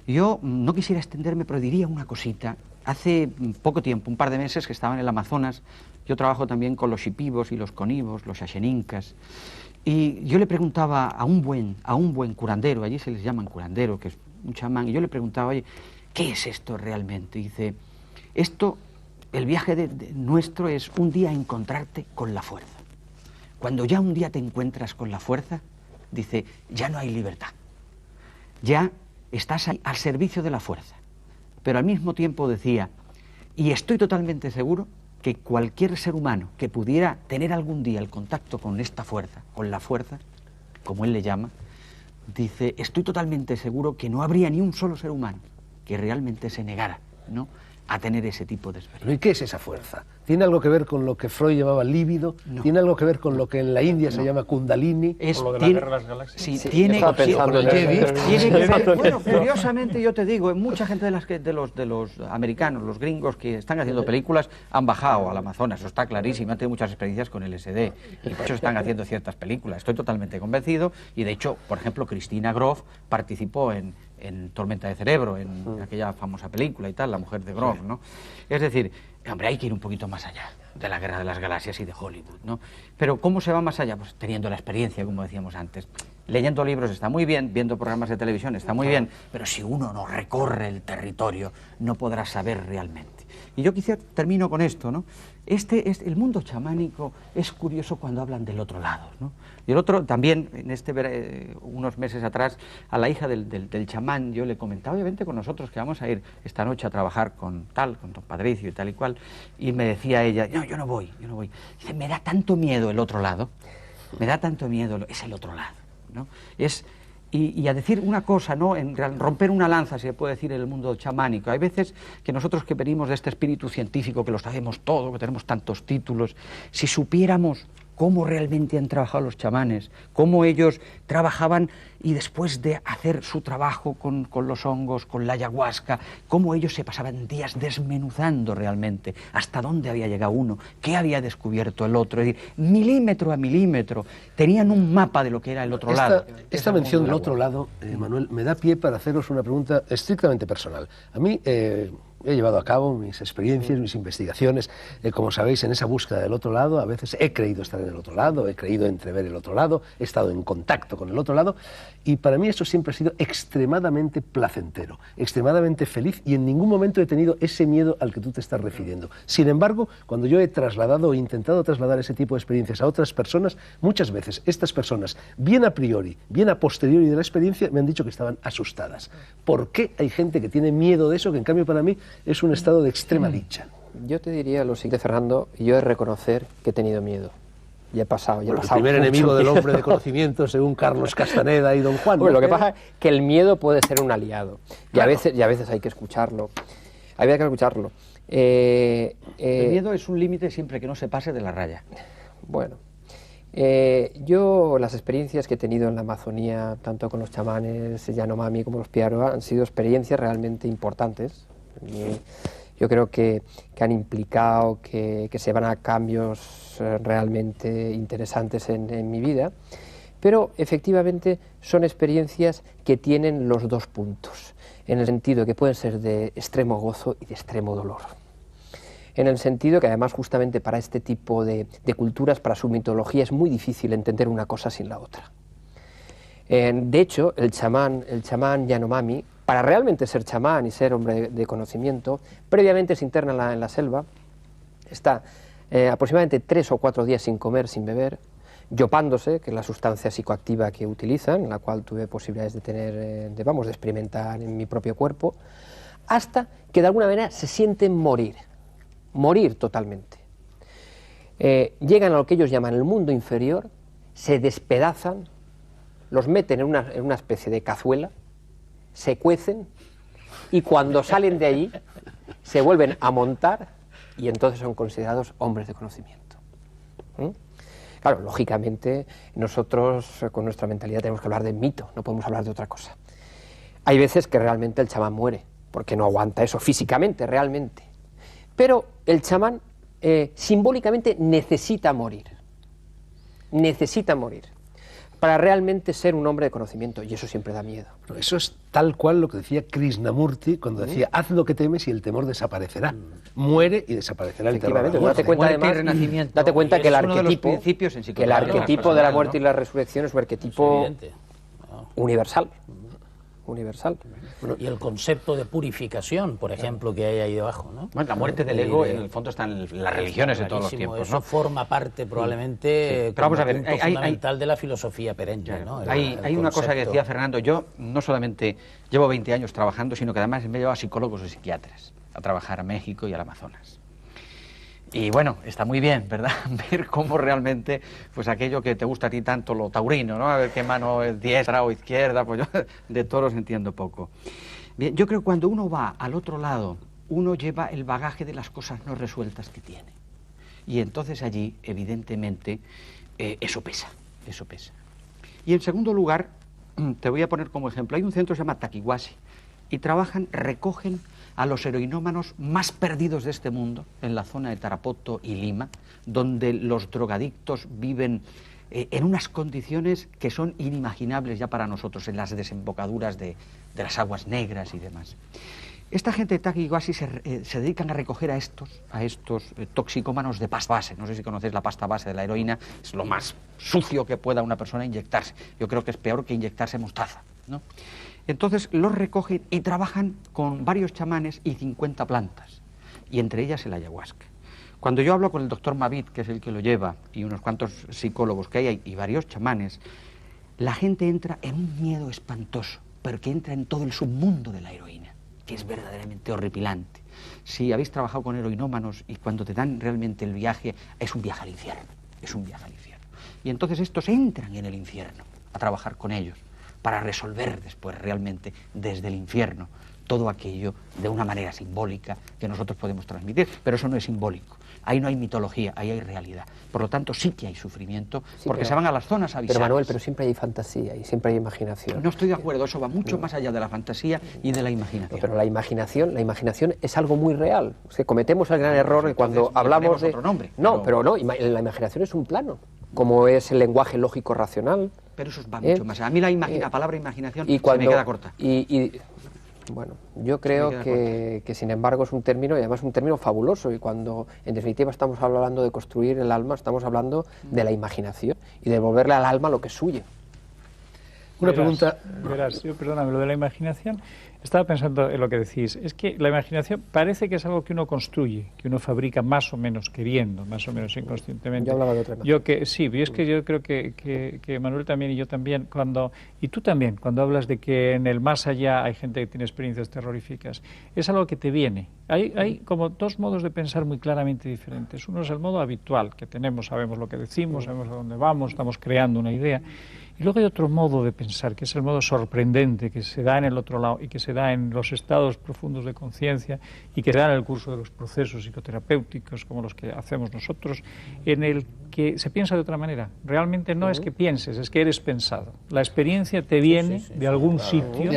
Yo no quisiera extenderme, pero diría una cosita. Hace poco tiempo, un par de meses que estaba en el Amazonas, yo trabajo también con los shipibos y los conibos, los xaxenincas, y yo le preguntaba a un buen curandero, allí se les llaman curandero, que es un chamán, y yo le preguntaba, oye, ¿qué es esto realmente? Y dice, el viaje nuestro es un día encontrarte con la fuerza. Cuando ya un día te encuentras con la fuerza, dice, ya no hay libertad. Ya estás ahí al servicio de la fuerza. Pero al mismo tiempo decía, y estoy totalmente seguro que cualquier ser humano que pudiera tener algún día el contacto con esta fuerza, con la fuerza, como él le llama, dice, estoy totalmente seguro que no habría ni un solo ser humano que realmente se negara, ¿no?, a tener ese tipo de experiencia. ¿Y qué es esa fuerza? ¿Tiene algo que ver con lo que Freud llamaba líbido? No. ¿Tiene algo que ver con lo que en la India se llama kundalini? ¿O lo de la guerra de las galaxias? Sí, tiene que ver. Bueno, curiosamente yo te digo, mucha gente de los americanos, los gringos que están haciendo películas, han bajado al Amazonas, eso está clarísimo, han tenido muchas experiencias con LSD y por eso están haciendo ciertas películas. Estoy totalmente convencido y de hecho, por ejemplo, Cristina Groff participó en Tormenta de Cerebro, en aquella famosa película y tal, La mujer de Groff, ¿no? Es decir, hombre, hay que ir un poquito más allá de la guerra de las galaxias y de Hollywood, ¿no? Pero ¿cómo se va más allá? Pues teniendo la experiencia, como decíamos antes. Leyendo libros está muy bien, viendo programas de televisión está muy bien, pero si uno no recorre el territorio, no podrá saber realmente. Y yo termino con esto, ¿no? El mundo chamánico es curioso cuando hablan del otro lado, ¿no? Y el otro, también, unos meses atrás, a la hija del chamán, yo le comentaba, obviamente con nosotros que vamos a ir esta noche a trabajar con don Patricio y tal y cual, y me decía ella, no, yo no voy. Dice, me da tanto miedo el otro lado, es el otro lado, ¿no? Y a decir una cosa, ¿no?, romper una lanza, se puede decir, en el mundo chamánico. Hay veces que nosotros que venimos de este espíritu científico, que lo sabemos todo, que tenemos tantos títulos, si supiéramos cómo realmente han trabajado los chamanes, cómo ellos trabajaban y después de hacer su trabajo con los hongos, con la ayahuasca, cómo ellos se pasaban días desmenuzando realmente hasta dónde había llegado uno, qué había descubierto el otro, es decir, milímetro a milímetro, tenían un mapa de lo que era el otro lado. Esta mención del otro lado, Manuel, me da pie para haceros una pregunta estrictamente personal. A mí he llevado a cabo mis experiencias, mis investigaciones, como sabéis, en esa búsqueda del otro lado. A veces he creído estar en el otro lado, he creído entrever el otro lado, he estado en contacto con el otro lado, y para mí eso siempre ha sido extremadamente placentero, extremadamente feliz, y en ningún momento he tenido ese miedo al que tú te estás refiriendo. Sin embargo, cuando yo he trasladado o intentado trasladar ese tipo de experiencias a otras personas, muchas veces estas personas, bien a priori, bien a posteriori de la experiencia, me han dicho que estaban asustadas. ¿Por qué hay gente que tiene miedo de eso, que en cambio para mí es un estado de extrema dicha? Yo te diría lo siguiente, Fernando, yo he de reconocer que he tenido miedo. Ya he pasado, el primer enemigo del hombre de conocimiento, según Carlos Castaneda y Don Juan. Bueno, lo que pasa es que el miedo puede ser un aliado, claro. y a veces hay que escucharlo. Había que escucharlo. El miedo es un límite siempre que no se pase de la raya. Bueno, yo las experiencias que he tenido en la Amazonía, tanto con los chamanes Yanomami como los Piaro, han sido experiencias realmente importantes. Yo creo que han implicado que se van a cambios realmente interesantes en mi vida, pero efectivamente son experiencias que tienen los dos puntos, en el sentido que pueden ser de extremo gozo y de extremo dolor. En el sentido que además justamente para este tipo de culturas, para su mitología, es muy difícil entender una cosa sin la otra. De hecho, el chamán Yanomami, para realmente ser chamán y ser hombre de conocimiento, previamente se interna en la selva, está aproximadamente 3 o 4 días sin comer, sin beber, yopándose, que es la sustancia psicoactiva que utilizan, la cual tuve posibilidades de tener, de experimentar en mi propio cuerpo, hasta que de alguna manera se sienten morir totalmente. Llegan a lo que ellos llaman el mundo inferior, se despedazan, los meten en una especie de cazuela, se cuecen y cuando salen de ahí se vuelven a montar y entonces son considerados hombres de conocimiento. Claro, lógicamente nosotros con nuestra mentalidad tenemos que hablar de mito, no podemos hablar de otra cosa. Hay veces que realmente el chamán muere porque no aguanta eso físicamente, realmente. Pero el chamán simbólicamente necesita morir para realmente ser un hombre de conocimiento, y eso siempre da miedo. Eso es tal cual lo que decía Krishnamurti cuando decía, haz lo que temes y el temor desaparecerá. Muere y desaparecerá el temor. Date cuenta, además, date cuenta que el arquetipo de la muerte y la resurrección es un arquetipo universal. Bueno, y el concepto de purificación, por ejemplo, que hay ahí debajo, ¿no? Bueno, la muerte del ego, en el fondo, está en las religiones de todos los tiempos, eso, ¿no? Forma parte, probablemente, pero vamos a ver, fundamental de la filosofía perenne, ¿no? Hay una cosa que decía Fernando. Yo no solamente llevo 20 años trabajando, sino que además me he llevado a psicólogos y psiquiatras a trabajar a México y al Amazonas. Y bueno, está muy bien, ¿verdad? Ver cómo realmente, pues aquello que te gusta a ti tanto, lo taurino, ¿no? A ver qué mano es diestra o izquierda, pues yo de toros entiendo poco. Bien, yo creo que cuando uno va al otro lado, uno lleva el bagaje de las cosas no resueltas que tiene. Y entonces allí, evidentemente, eso pesa. Y en segundo lugar, te voy a poner como ejemplo, hay un centro que se llama Taquihuasi, y recogen a los heroinómanos más perdidos de este mundo, en la zona de Tarapoto y Lima, donde los drogadictos viven en unas condiciones que son inimaginables ya para nosotros, en las desembocaduras de las aguas negras y demás. Esta gente de Taquihuasi se dedican a recoger a estos toxicómanos de pasta base. No sé si conocéis la pasta base de la heroína, es lo más sucio que pueda una persona inyectarse. Yo creo que es peor que inyectarse mostaza, ¿no? Entonces los recogen y trabajan con varios chamanes y 50 plantas, y entre ellas el ayahuasca. Cuando yo hablo con el doctor Mavid, que es el que lo lleva, y unos cuantos psicólogos que hay y varios chamanes, la gente entra en un miedo espantoso, porque entra en todo el submundo de la heroína, que es verdaderamente horripilante. Si habéis trabajado con heroinómanos y cuando te dan realmente el viaje, es un viaje al infierno, Y entonces estos entran en el infierno a trabajar con ellos, para resolver después realmente desde el infierno todo aquello de una manera simbólica que nosotros podemos transmitir, pero eso no es simbólico. Ahí no hay mitología, ahí hay realidad. Por lo tanto, sí que hay sufrimiento, porque se van a las zonas avisadas. Pero Manuel, pero siempre hay fantasía y siempre hay imaginación. No estoy de acuerdo, eso va mucho más allá de la fantasía y de la imaginación. No, pero la imaginación es algo muy real. Es que cometemos el gran error que cuando hablamos de... Otro nombre, no, pero no, la imaginación es un plano, como es el lenguaje lógico-racional. Pero eso va mucho más allá. A mí la palabra imaginación y cuando, se me queda corta. Bueno, yo creo que sin embargo es un término, y además un término fabuloso, y cuando en definitiva estamos hablando de construir el alma, estamos hablando de la imaginación y de devolverle al alma lo que es suyo. Una pregunta... Verás, yo, perdóname, lo de la imaginación, estaba pensando en lo que decís, es que la imaginación parece que es algo que uno construye, que uno fabrica más o menos queriendo, más o menos inconscientemente. Yo hablaba de otra imaginación. Sí, y es que yo creo que Manuel también y yo también, y tú también, cuando hablas de que en el más allá hay gente que tiene experiencias terroríficas, es algo que te viene. Hay como dos modos de pensar muy claramente diferentes. Uno es el modo habitual que tenemos, sabemos lo que decimos, sabemos a dónde vamos, estamos creando una idea. Y luego hay otro modo de pensar, que es el modo sorprendente, que se da en el otro lado y que se da en los estados profundos de conciencia y que se da en el curso de los procesos psicoterapéuticos, como los que hacemos nosotros, en el que se piensa de otra manera. Realmente no es que pienses, es que eres pensado. La experiencia te viene de algún sitio,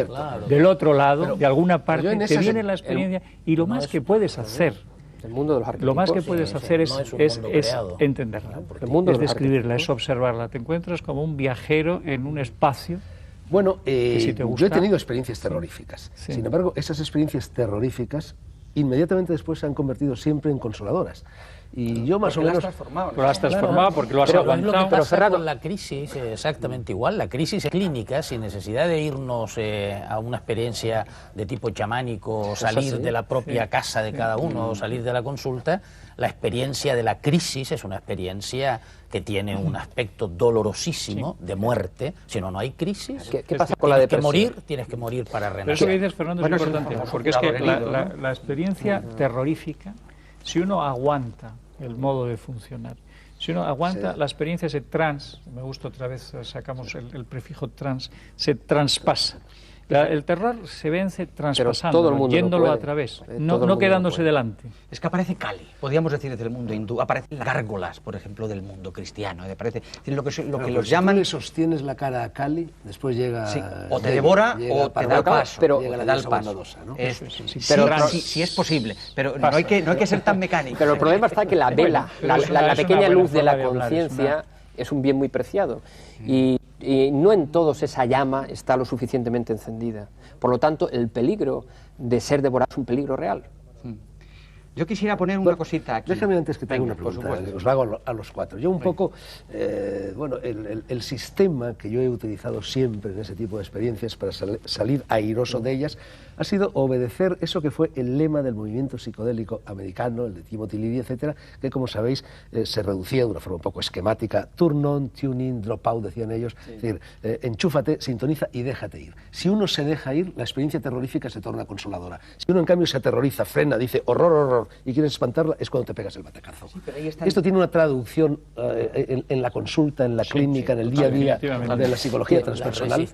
del otro lado, de alguna parte, te viene la experiencia y lo más que puedes hacer. El mundo de los arquetipos. Lo más que puedes hacer es entenderla, es describirla, es observarla. Te encuentras como un viajero en un espacio. Bueno, si te gusta, yo he tenido experiencias terroríficas. Sí. Sin embargo, esas experiencias terroríficas inmediatamente después se han convertido siempre en consoladoras. Y yo más o menos... Lo has transformado porque lo has aguantado. Lo que pasa con la crisis es exactamente igual. La crisis es clínica, sin necesidad de irnos a una experiencia de tipo chamánico, salir de la propia casa de cada uno, o salir de la consulta. La experiencia de la crisis es una experiencia que tiene un aspecto dolorosísimo de muerte. Si no, no hay crisis. ¿Qué pasa con la depresión? Tienes que morir para renacer. Pero eso que dices, Fernando, es importante, porque es que la experiencia terrorífica, si uno aguanta el modo de funcionar, si uno aguanta la experiencia, me gusta otra vez, sacamos el prefijo trans, se traspasa. El terror se vence traspasando, yéndolo a través, no quedándose delante. Es que aparece Kali, podríamos decir desde el mundo hindú, aparecen las gárgolas, por ejemplo, del mundo cristiano. Aparece, lo que los llaman... Si tú le sostienes la cara a Kali, después llega... Sí, o te devora o te da el paso. Pero te da el paso. ¿No? Sí, es posible, pero no hay que ser tan mecánico. Pero el problema está que la vela, la pequeña luz de la conciencia es un bien muy preciado. Y no en todos esa llama está lo suficientemente encendida. Por lo tanto, el peligro de ser devorado es un peligro real. Yo quisiera poner una cosita aquí. Déjame antes que te haga una pregunta, os la hago a los cuatro. Yo un poco, bueno, el sistema que yo he utilizado siempre en ese tipo de experiencias para salir airoso de ellas ha sido obedecer eso que fue el lema del movimiento psicodélico americano, el de Timothy Leary, etcétera, que como sabéis se reducía de una forma un poco esquemática: turn on, tune in, drop out, decían ellos. Sí. Es decir, enchúfate, sintoniza y déjate ir. Si uno se deja ir, la experiencia terrorífica se torna consoladora. Si uno en cambio se aterroriza, frena, dice horror, horror, y quieres espantarla, es cuando te pegas el batacazo. Sí, esto tiene una traducción en la consulta, en la clínica, en el día a día de la psicología transpersonal.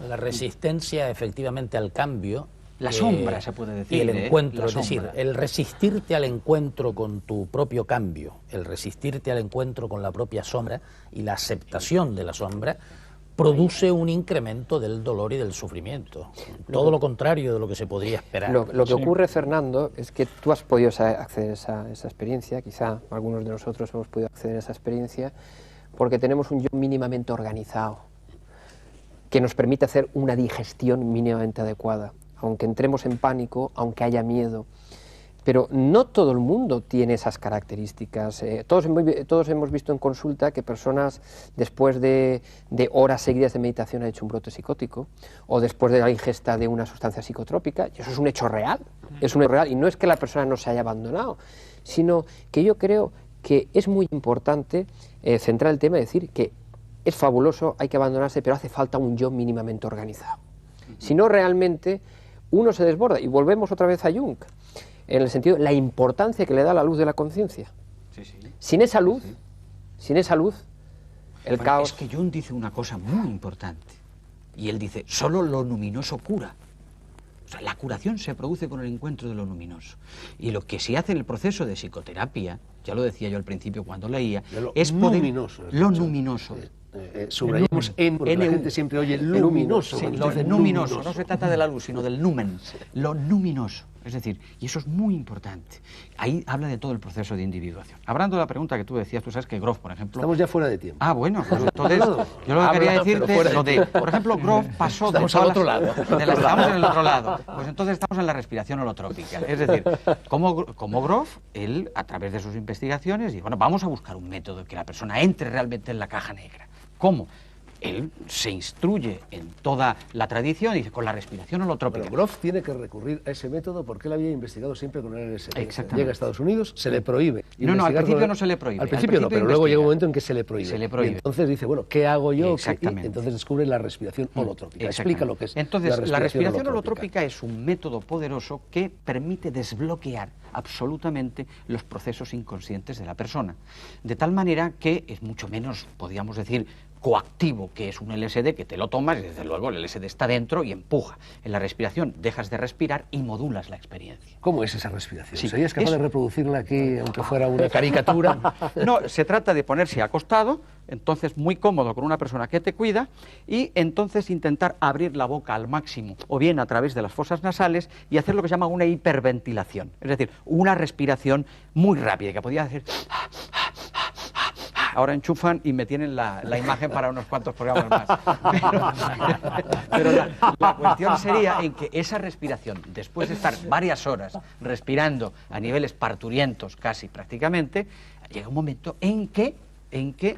La resistencia efectivamente al cambio. La sombra, se puede decir. Y el encuentro, es decir, el resistirte al encuentro con tu propio cambio, el resistirte al encuentro con la propia sombra y la aceptación de la sombra, produce un incremento del dolor y del sufrimiento. Todo lo contrario de lo que se podría esperar. Lo que ocurre, Fernando, es que tú has podido acceder a esa experiencia, quizá algunos de nosotros hemos podido acceder a esa experiencia, porque tenemos un yo mínimamente organizado, que nos permite hacer una digestión mínimamente adecuada, aunque entremos en pánico, aunque haya miedo. Pero no todo el mundo tiene esas características. Todos hemos visto en consulta que personas, después de horas seguidas de meditación, han hecho un brote psicótico, o después de la ingesta de una sustancia psicotrópica, y eso es un hecho real, es un hecho real, y no es que la persona no se haya abandonado, sino que yo creo que es muy importante centrar el tema y decir que es fabuloso, hay que abandonarse, pero hace falta un yo mínimamente organizado. Si no, realmente uno se desborda, y volvemos otra vez a Jung, en el sentido de la importancia que le da la luz de la conciencia. Sin esa luz, el caos... Es que Jung dice una cosa muy importante, Y él dice, solo lo luminoso cura. O sea, la curación se produce con el encuentro de lo luminoso. Y lo que se hace en el proceso de psicoterapia, ya lo decía yo al principio cuando leía, es poder... luminoso. Lo luminoso. Subrayamos porque la gente siempre oye luminoso. Sí, lo luminoso. No se trata de la luz, sino del lumen. Lo luminoso. Es decir, y eso es muy importante. Ahí habla de todo el proceso de individuación. Hablando de la pregunta que tú decías, tú sabes que Grof, por ejemplo... Estamos ya fuera de tiempo. Ah, bueno, pues entonces yo lo que quería decirte, lo de, por ejemplo, Grof pasó estamos al otro lado. Estamos en el otro lado. Pues entonces estamos en la respiración holotrópica. Es decir, como Grof, él, a través de sus investigaciones, dice, bueno, vamos a buscar un método que la persona entre realmente en la caja negra. ¿Cómo? Él se instruye en toda la tradición, dice, con la respiración holotrópica. Pero Grof tiene que recurrir a ese método porque él había investigado siempre con el LSD. Exactamente. Llega a Estados Unidos, se le prohíbe. No, al principio no se le prohíbe. Al principio no, pero luego llega un momento en que se le prohíbe. Se le prohíbe. Y entonces dice, bueno, ¿qué hago yo? Exactamente. Y entonces descubre la respiración holotrópica. Explica lo que es entonces, la respiración holotrópica es un método poderoso que permite desbloquear absolutamente los procesos inconscientes de la persona. De tal manera que es mucho menos, podríamos decir, coactivo, que es un LSD que te lo tomas y desde luego el LSD está dentro y empuja. En la respiración dejas de respirar y modulas la experiencia. ¿Cómo es esa respiración? Sí, ¿Serías capaz de reproducirla aquí, aunque fuera una caricatura? No, se trata de ponerse acostado, entonces muy cómodo con una persona que te cuida, y entonces intentar abrir la boca al máximo, o bien a través de las fosas nasales, y hacer lo que se llama una hiperventilación, es decir, una respiración muy rápida, que podía decir... Ahora enchufan y me tienen la imagen para unos cuantos programas más. Pero la cuestión sería en que esa respiración, después de estar varias horas respirando a niveles parturientos casi prácticamente, llega un momento en que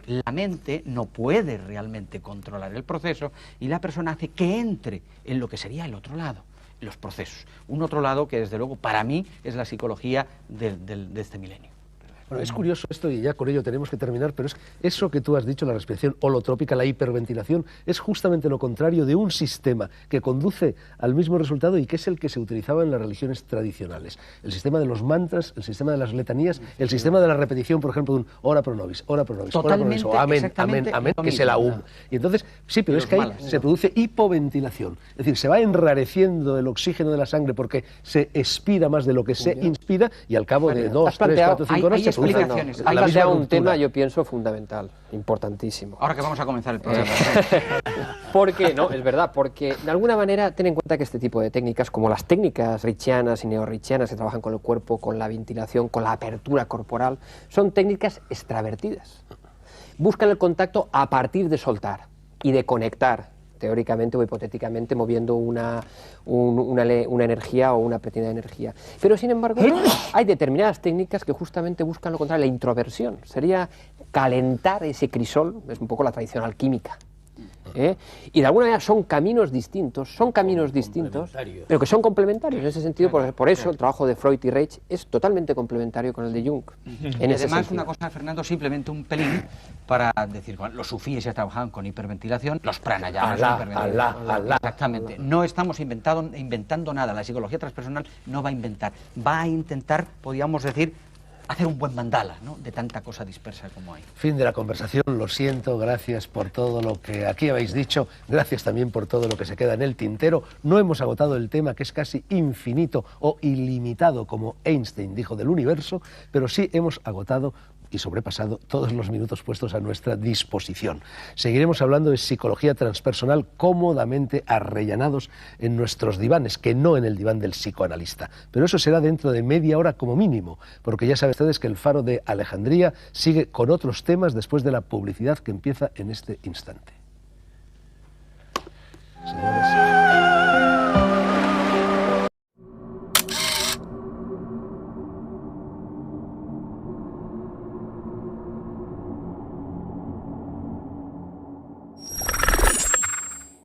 la mente no puede realmente controlar el proceso y la persona hace que entre en lo que sería el otro lado, los procesos. Un otro lado que desde luego para mí es la psicología de este milenio. Bueno, es curioso esto y ya con ello tenemos que terminar, pero es eso que tú has dicho, la respiración holotrópica, la hiperventilación, es justamente lo contrario de un sistema que conduce al mismo resultado y que es el que se utilizaba en las religiones tradicionales. El sistema de los mantras, el sistema de las letanías, el sistema de la repetición, por ejemplo, de un ora pro nobis, ora pro nobis, ora pro nobis, o amén, amén, amén, que es el aum. Y entonces, sí, pero es que ahí se produce hipoventilación, es decir, se va enrareciendo el oxígeno de la sangre porque se expira más de lo que se inspira y al cabo de 2, 3, 4, 5 horas se explicaciones. Hay planteado un tema, yo pienso, fundamental, importantísimo. Ahora que vamos a comenzar el programa. ¿Por qué? No, es verdad, porque de alguna manera ten en cuenta que este tipo de técnicas, como las técnicas richianas y neorrichianas que trabajan con el cuerpo, con la ventilación, con la apertura corporal, son técnicas extravertidas. Buscan el contacto a partir de soltar y de conectar, teóricamente o hipotéticamente, moviendo una energía o una pequeña energía. Pero, sin embargo, hay determinadas técnicas que justamente buscan lo contrario, la introversión. Sería calentar ese crisol, es un poco la tradición alquímica. Y de alguna manera son caminos distintos, pero que son complementarios. En ese sentido, por eso el trabajo de Freud y Reich es totalmente complementario con el de Jung. Y además, una cosa, Fernando, simplemente un pelín para decir, los sufíes ya trabajaban con hiperventilación, los pranayamas con hiperventilación. Exactamente. No estamos inventando nada. La psicología transpersonal no va a inventar. Va a intentar, podríamos decir, hacer un buen mandala, ¿no?, de tanta cosa dispersa como hay. Fin de la conversación, lo siento, gracias por todo lo que aquí habéis dicho, gracias también por todo lo que se queda en el tintero. No hemos agotado el tema, que es casi infinito o ilimitado, como Einstein dijo del universo, pero sí hemos agotado y sobrepasado todos los minutos puestos a nuestra disposición. Seguiremos hablando de psicología transpersonal cómodamente arrellanados en nuestros divanes, que no en el diván del psicoanalista. Pero eso será dentro de media hora como mínimo, porque ya saben ustedes que el Faro de Alejandría sigue con otros temas después de la publicidad que empieza en este instante. Señores.